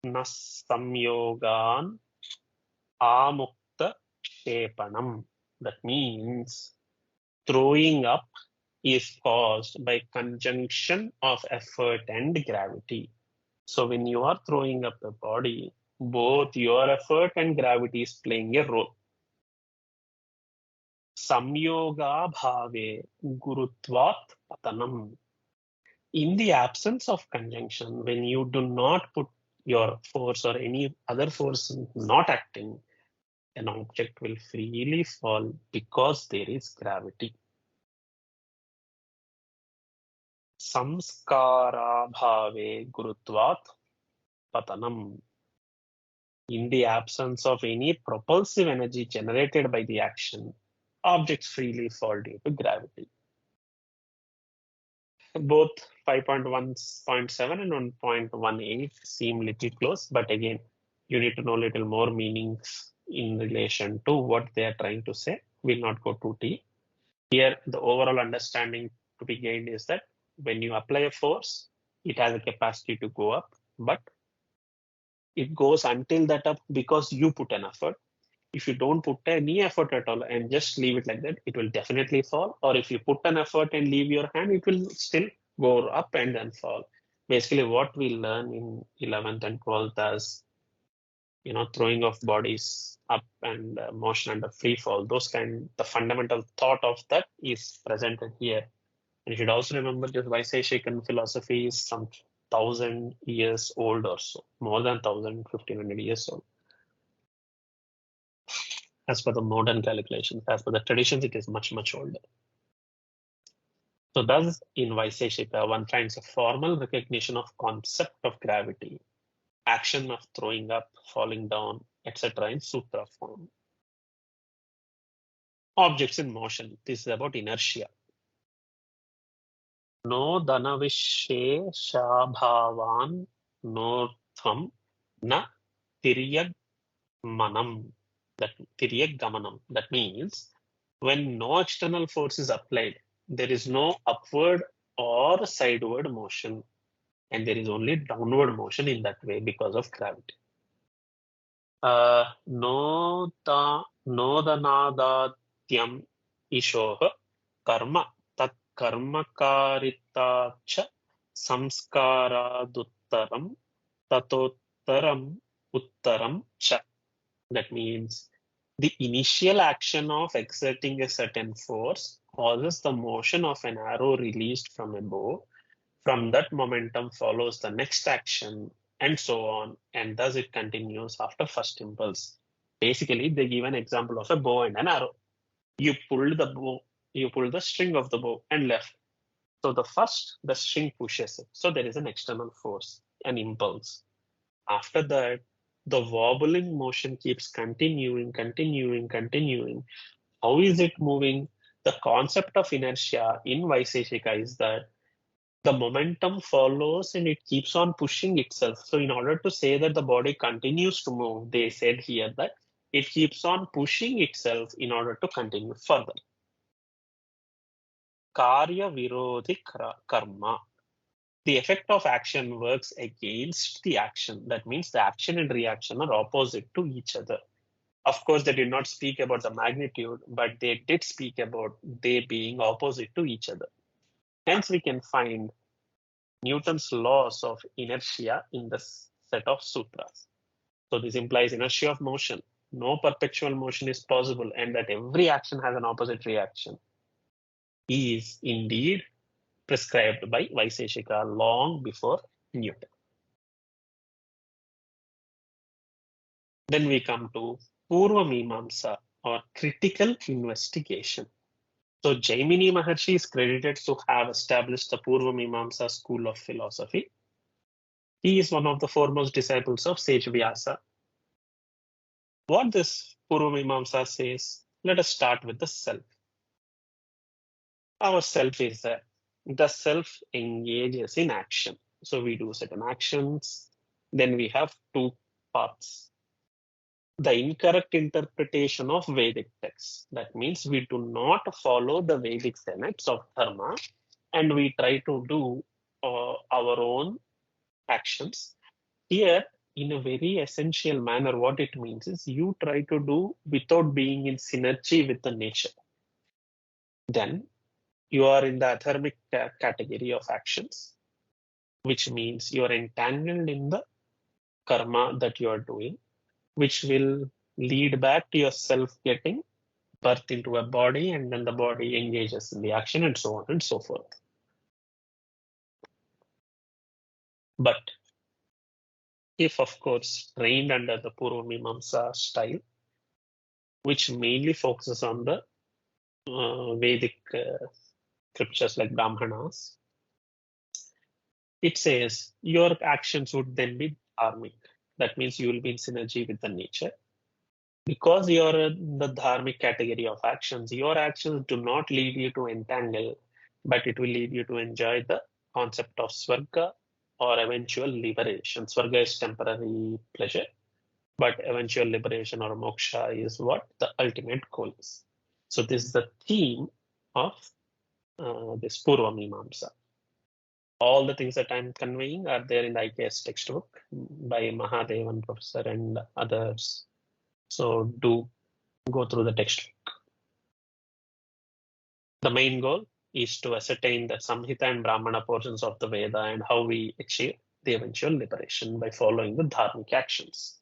Speaker 1: Samyogan Amukta Shepanam. That means throwing up is caused by conjunction of effort and gravity. So when you are throwing up a body, both your effort and gravity is playing a role. Samyoga bhave gurutvat patanam. In the absence of conjunction, when you do not put your force or any other force not acting, an object will freely fall because there is gravity. Samskara bhave gurutvat patanam. In the absence of any propulsive energy generated by the action, objects freely fall due to gravity. Both 5.1.7 and 1.18 seem little close, but again, you need to know little more meanings in relation to what they are trying to say. We'll not go too deep. Here, the overall understanding to be gained is that when you apply a force, it has a capacity to go up, but it goes until that up because you put an effort. If you don't put any effort at all and just leave it like that, it will definitely fall. Or if you put an effort and leave your hand, it will still go up and then fall. Basically, what we learn in 11th and 12th as, throwing of bodies up and motion under free fall, the fundamental thought of that is presented here. And you should also remember this Vaiseshikan philosophy is some 1,000 years old or so, more than 1,500 years old. As per the modern calculations, as per the traditions, it is much, much older. So thus, in Vaiseshika, one finds a formal recognition of concept of gravity, action of throwing up, falling down, etc. in sutra form. Objects in motion. This is about inertia. No dhanavishe shabhavan no tham na tiryag manam. That tiryag gamanam. That means when no external force is applied, there is no upward or sideward motion, and there is only downward motion in that way because of gravity. No danadatyam ishoha karma tat karmakarita cha samskaraduttaram tatottaram uttaram cha. That means the initial action of exerting a certain force causes the motion of an arrow released from a bow. From that momentum follows the next action, and so on, and thus it continues after first impulse. Basically, they give an example of a bow and an arrow. You pulled the bow, you pull the string of the bow and left. So the string pushes it. So there is an external force, an impulse. After that, the wobbling motion keeps continuing. How is it moving? The concept of inertia in Vaiseshika is that the momentum follows and it keeps on pushing itself. So in order to say that the body continues to move, they said here that it keeps on pushing itself in order to continue further. Karya virodhi karma. The effect of action works against the action. That means the action and reaction are opposite to each other. Of course, they did not speak about the magnitude, but they did speak about they being opposite to each other. Hence, we can find Newton's laws of inertia in the set of sutras. So this implies inertia of motion. No perpetual motion is possible, and that every action has an opposite reaction is indeed prescribed by Vaiseshika long before Newton. Then we come to Purva Mimamsa, or critical investigation. So Jaimini Maharshi is credited to have established the Purva Mimamsa school of philosophy. He is one of the foremost disciples of sage Vyasa. What this Purva Mimamsa says, let us start with the self. Our self is there. The self engages in action. So we do certain actions. Then we have two paths. The incorrect interpretation of Vedic texts. That means we do not follow the Vedic tenets of dharma, and we try to do our own actions. Here, in a very essential manner, what it means is you try to do without being in synergy with the nature. Then you are in the adharmic category of actions, which means you are entangled in the karma that you are doing, which will lead back to yourself getting birth into a body, and then the body engages in the action, and so on and so forth. But if, of course, trained under the Purva Mimamsa style, which mainly focuses on the Vedic scriptures like Brahmanas. It says your actions would then be dharmic. That means you will be in synergy with the nature. Because you're in the dharmic category of actions, your actions do not lead you to entangle, but it will lead you to enjoy the concept of Swarga or eventual liberation. Swarga is temporary pleasure, but eventual liberation or moksha is what the ultimate goal is. So this is the theme of this Purva Mimamsa. All the things that I'm conveying are there in the IKS textbook by Mahadevan professor and others. So do go through the textbook. The main goal is to ascertain the Samhita and Brahmana portions of the Veda and how we achieve the eventual liberation by following the dharmic actions.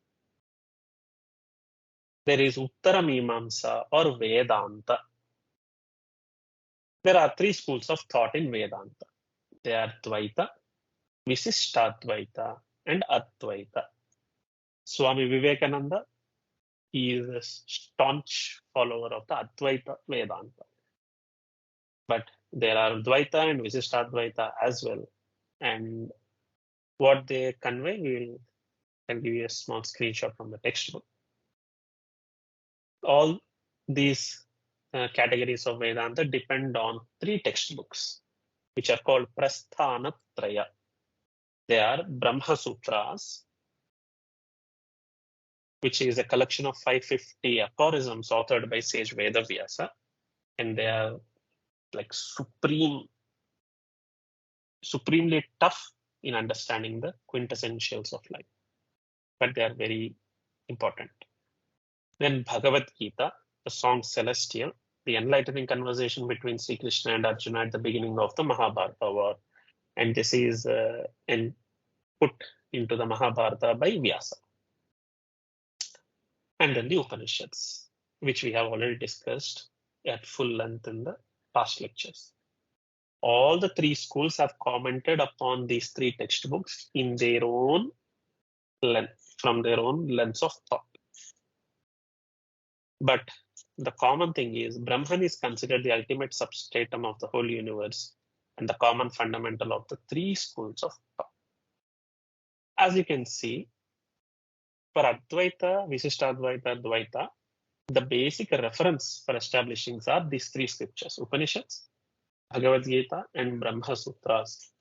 Speaker 1: There is Uttara Mimamsa or Vedanta. There are three schools of thought in Vedanta. They are Dvaita, Visishtadvaita, and Advaita. Swami Vivekananda is a staunch follower of the Advaita Vedanta. But there are Dvaita and Visishtadvaita as well. And what they convey, I'll give you a small screenshot from the textbook. All these categories of Vedanta depend on three textbooks, which are called Prasthanatraya. They are Brahma Sutras, which is a collection of 550 aphorisms authored by sage Vedavyasa, and they are like supremely tough in understanding the quintessentials of life, but they are very important. Then Bhagavad Gita, the song Celestial, the enlightening conversation between Sri Krishna and Arjuna at the beginning of the Mahabharata war, and this is put into the Mahabharata by Vyasa. And then the Upanishads, which we have already discussed at full length in the past lectures. All the three schools have commented upon these three textbooks in their own length, from their own lens of thought. But the common thing is Brahman is considered the ultimate substratum of the whole universe and the common fundamental of the three schools of thought. As you can see, for Advaita, Visishtadvaita, Dvaita, the basic reference for establishing are these three scriptures, Upanishads, Bhagavad Gita, and Brahma Sutras.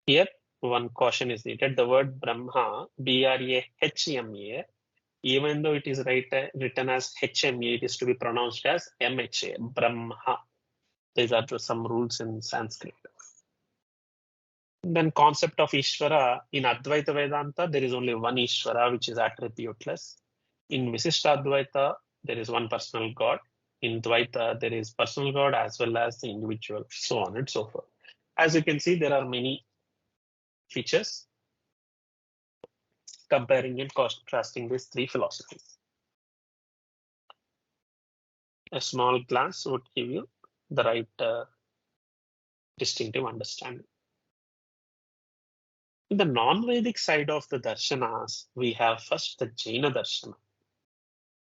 Speaker 1: Here, one caution is needed. The word Brahma, B-R-A-H-M-A, even though it is written as HMA, it is to be pronounced as MHA, Brahma. These are some rules in Sanskrit. Then concept of Ishvara, in Advaita Vedanta, there is only one Ishvara, which is attributeless. In Visishtadvaita, there is one personal God. In Dvaita, there is personal God as well as the individual, so on and so forth. As you can see, there are many features comparing and contrasting these three philosophies. A small glance would give you the right distinctive understanding. In the non-Vedic side of the Darśanās, we have first the Jaina Darshana.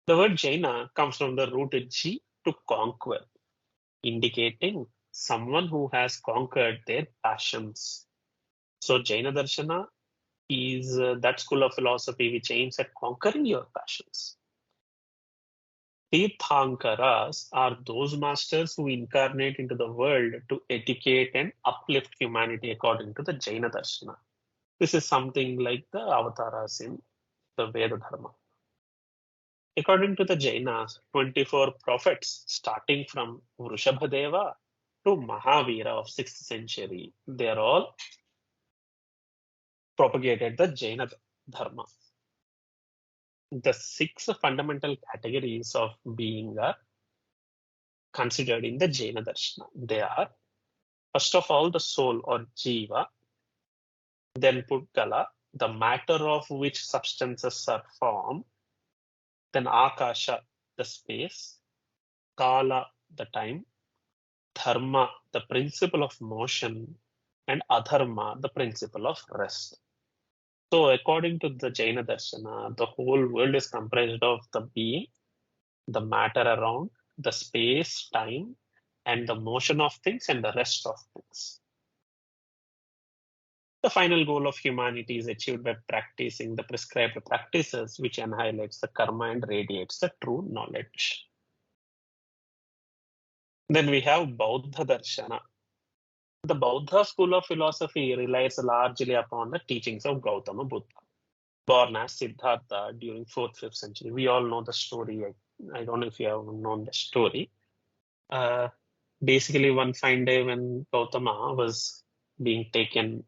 Speaker 1: The word Jaina comes from the root Ji, to conquer, indicating someone who has conquered their passions. So Jaina Darshana is that school of philosophy which aims at conquering your passions. Tirthankaras are those masters who incarnate into the world to educate and uplift humanity according to the Jaina Darshana. This is something like the avatars in the Veda Dharma. According to the Jainas, 24 prophets, starting from Vrishabhadeva to Mahavira of 6th century, they are all propagated the Jaina Dharma. The 6 fundamental categories of being are considered in the Jaina Darshana. They are, first of all, the soul or Jiva, then Pudgala, the matter of which substances are formed, then Akasha, the space, Kala, the time, Dharma, the principle of motion, and Adharma, the principle of rest. So according to the Jaina Darshana, the whole world is comprised of the being the matter around, the space, time, and the motion of things and the rest of things. The final goal of humanity is achieved by practicing the prescribed practices, which annihilates the karma and radiates the true knowledge. Then we have Bauddha Darshana. The Bauddha school of philosophy relies largely upon the teachings of Gautama Buddha, born as Siddhartha during 4th, 5th century. We all know the story. I don't know if you have known the story. Basically, one fine day when Gautama was being taken,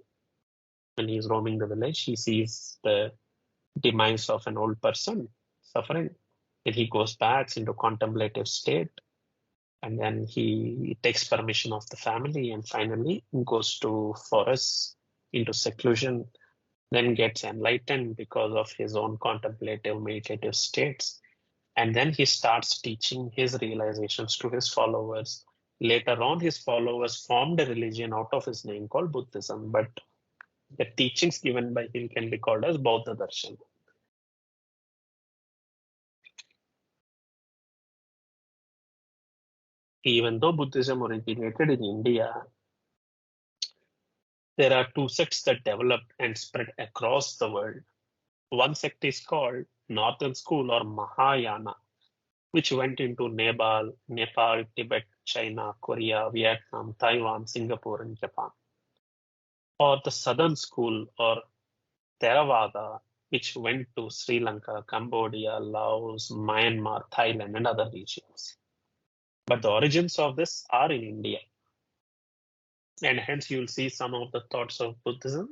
Speaker 1: when he's roaming the village, he sees the demise of an old person suffering. Then he goes back into contemplative state, and then he takes permission of the family, and finally goes to forest into seclusion, then gets enlightened because of his own contemplative meditative states. And then he starts teaching his realizations to his followers. Later on, his followers formed a religion out of his name called Buddhism, but the teachings given by him can be called as Bauddha Darshan. Even though Buddhism originated in India, there are two sects that developed and spread across the world. One sect is called Northern School or Mahayana, which went into Nepal, Tibet, China, Korea, Vietnam, Taiwan, Singapore, and Japan. Or the Southern School or Theravada, which went to Sri Lanka, Cambodia, Laos, Myanmar, Thailand, and other regions. But the origins of this are in India. And hence you'll see some of the thoughts of Buddhism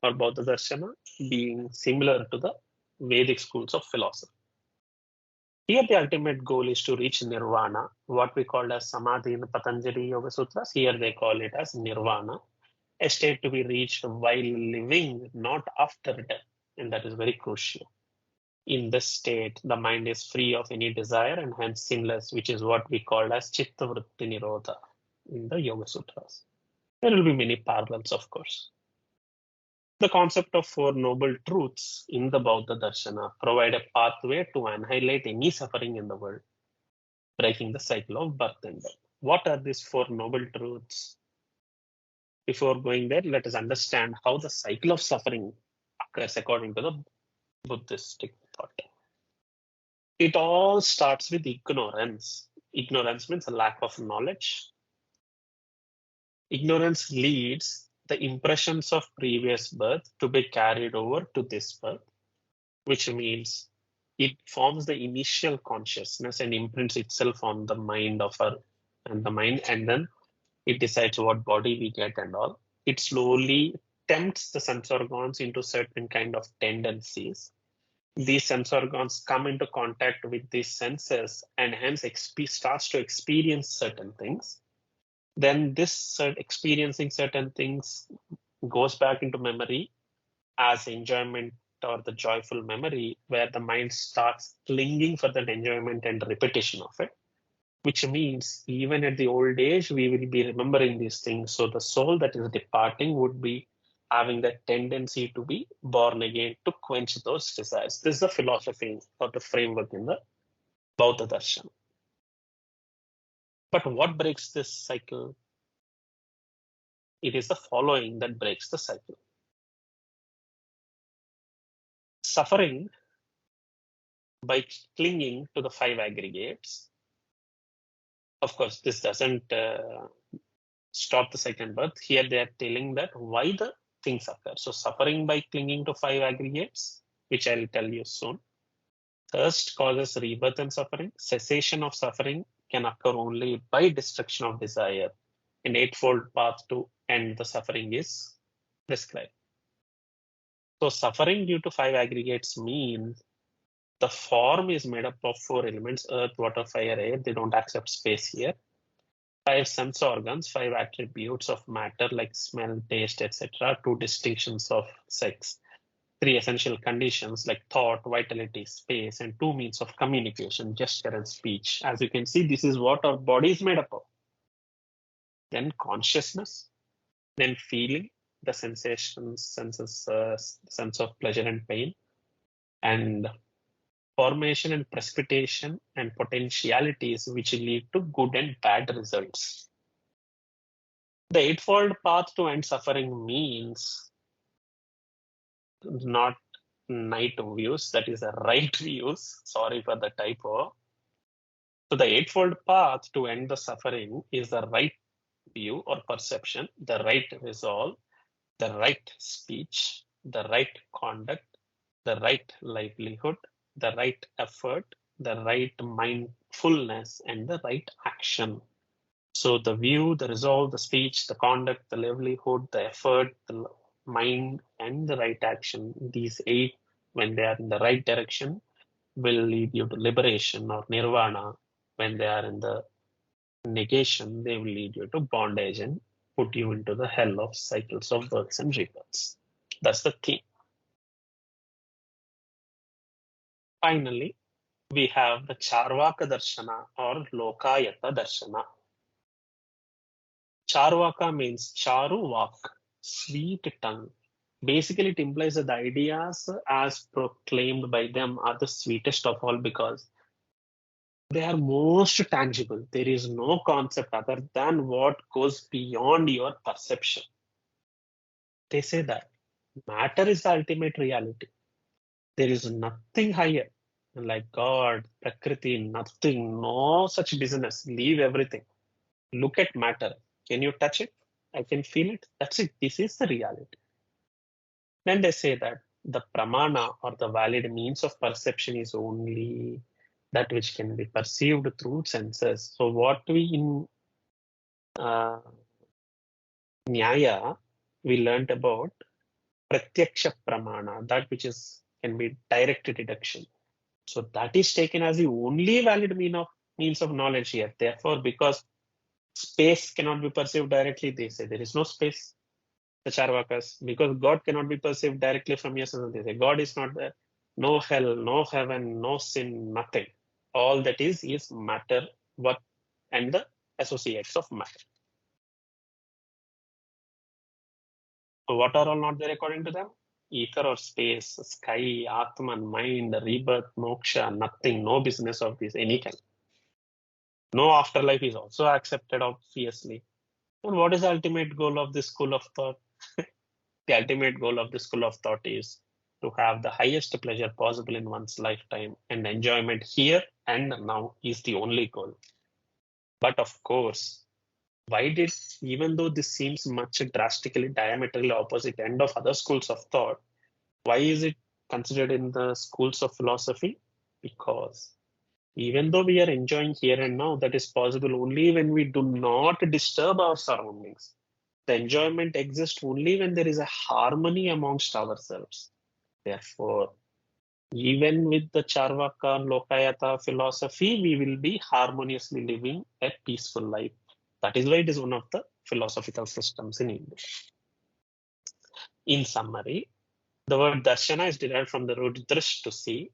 Speaker 1: or Bauddha Darshana being similar to the Vedic schools of philosophy. Here the ultimate goal is to reach nirvana, what we call as samadhi in the Patanjali Yoga Sutras. Here they call it as nirvana, a state to be reached while living, not after death. And that is very crucial. In this state, the mind is free of any desire and hence sinless, which is what we call as Chitta Vritti Nirodha in the Yoga Sutras. There will be many parallels, of course. The concept of Four Noble Truths in the Bauddha Darshana provide a pathway to annihilate any suffering in the world, breaking the cycle of birth and death. What are these Four Noble Truths? Before going there, let us understand how the cycle of suffering occurs according to the Buddhistic thought. It all starts with ignorance. Ignorance means a lack of knowledge. Ignorance leads the impressions of previous birth to be carried over to this birth, which means it forms the initial consciousness and imprints itself on the mind and then it decides what body we get and all. It slowly tempts the sense organs into certain kind of tendencies. These sense organs come into contact with these senses and hence starts to experience certain things. Then this experiencing certain things goes back into memory as enjoyment or the joyful memory, where the mind starts clinging for that enjoyment and repetition of it, which means even at the old age, we will be remembering these things. So the soul that is departing would be having that tendency to be born again to quench those desires. This is the philosophy or the framework in the Bauddha Darshana. But what breaks this cycle? It is the following that breaks the cycle. Suffering by clinging to the five aggregates. Of course, this doesn't stop the second birth. Here they are telling that why the things occur. So suffering by clinging to five aggregates, which I'll tell you soon. Thirst causes rebirth and suffering. Cessation of suffering can occur only by destruction of desire. An eightfold path to end the suffering is prescribed. So suffering due to five aggregates means the form is made up of four elements: earth, water, fire, air. They don't accept space here. Five sense organs, five attributes of matter like smell, taste, etc. Two distinctions of sex. Three essential conditions like thought, vitality, space, and two means of communication, gesture and speech. As you can see, this is what our body is made up of. Then consciousness, then feeling, the sensations, sense of pleasure and pain, and formation and precipitation and potentialities which lead to good and bad results. The eightfold path to end suffering means not night views, that is a right views. Sorry for the typo. So the eightfold path to end the suffering is the right view or perception, the right resolve, the right speech, the right conduct, the right livelihood, the right effort, the right mindfulness, and the right action. So the view, the resolve, the speech, the conduct, the livelihood, the effort, the mind, and the right action, these 8, when they are in the right direction, will lead you to liberation or nirvana. When they are in the negation, they will lead you to bondage and put you into the hell of cycles of births and rebirths. That's the theme. Finally, we have the Chārvāka Darshana or Lokayata Darshana. Chārvāka means charu walk, sweet tongue. Basically, it implies that the ideas as proclaimed by them are the sweetest of all because they are most tangible. There is no concept other than what goes beyond your perception. They say that matter is the ultimate reality. There is nothing higher. Like God, Prakriti, nothing, no such business. Leave everything. Look at matter. Can you touch it? I can feel it. That's it. This is the reality. Then they say that the pramana or the valid means of perception is only that which can be perceived through senses. So what we in Nyaya, we learned about pratyaksha pramana, that which is can be direct deduction. So that is taken as the only valid means of knowledge here. Therefore, because space cannot be perceived directly, they say there is no space. The Chārvākas, because God cannot be perceived directly from your senses, they say God is not there. No hell, no heaven, no sin, nothing. All that is matter, what and the associates of matter. So what are all not there according to them? Ether or space, sky, Atman, mind, rebirth, moksha, nothing, no business of this, any kind. No afterlife is also accepted, obviously. And what is the ultimate goal of this school of thought? The ultimate goal of this school of thought is to have the highest pleasure possible in one's lifetime, and enjoyment here and now is the only goal. But of course, why did, even though this seems much drastically diametrically opposite end of other schools of thought, why is it considered in the schools of philosophy? Because even though we are enjoying here and now, that is possible only when we do not disturb our surroundings. The enjoyment exists only when there is a harmony amongst ourselves. Therefore, even with the Chārvāka and Lokayata philosophy, we will be harmoniously living a peaceful life. That is why it is one of the philosophical systems in English. In summary, the word darshana is derived from the root drish, to see,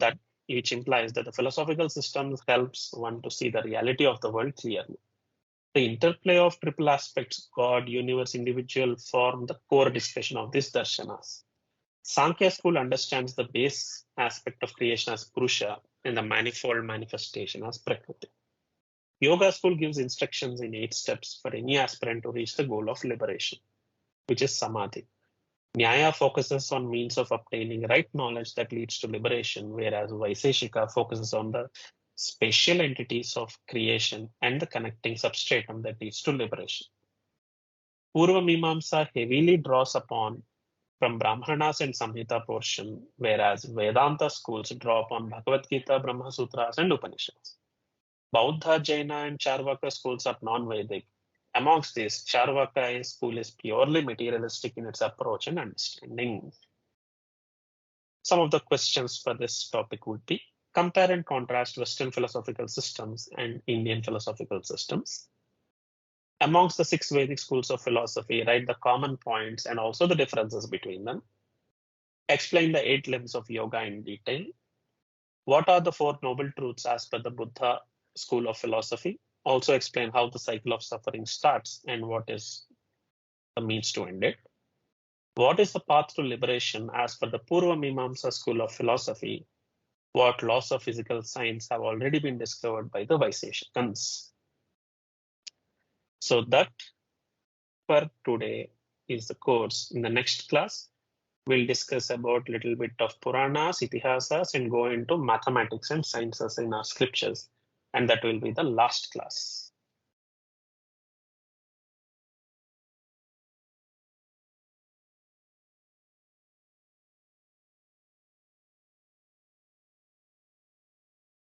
Speaker 1: that which implies that the philosophical system helps one to see the reality of the world clearly. The interplay of triple aspects, God, universe, individual, form the core discussion of these darshanas. Sankhya school understands the base aspect of creation as Purusha and the manifold manifestation as Prakriti. Yoga school gives instructions in 8 steps for any aspirant to reach the goal of liberation, which is Samadhi. Nyaya focuses on means of obtaining right knowledge that leads to liberation, whereas Vaiseshika focuses on the spatial entities of creation and the connecting substratum that leads to liberation. Purva Mimamsa heavily draws upon from Brahmanas and Samhita portion, whereas Vedanta schools draw upon Bhagavad Gita, Brahma Sutras, and Upanishads. Bauddha, Jaina, and Chārvāka schools are non-Vedic. Amongst these, Chārvāka school is purely materialistic in its approach and understanding. Some of the questions for this topic would be: compare and contrast Western philosophical systems and Indian philosophical systems. Amongst the 6 Vedic schools of philosophy, write the common points and also the differences between them. Explain the 8 limbs of yoga in detail. What are the 4 noble truths as per the Buddha school of philosophy? Also explain how the cycle of suffering starts and what is the means to end it. What is the path to liberation as per the Purva Mimamsa school of philosophy? what laws of physical science have already been discovered by the Vaisheshikans. So that for today is the course. In the next class, we'll discuss about little bit of Puranas, Itihasas, and go into mathematics and sciences in our scriptures. And that will be the last class.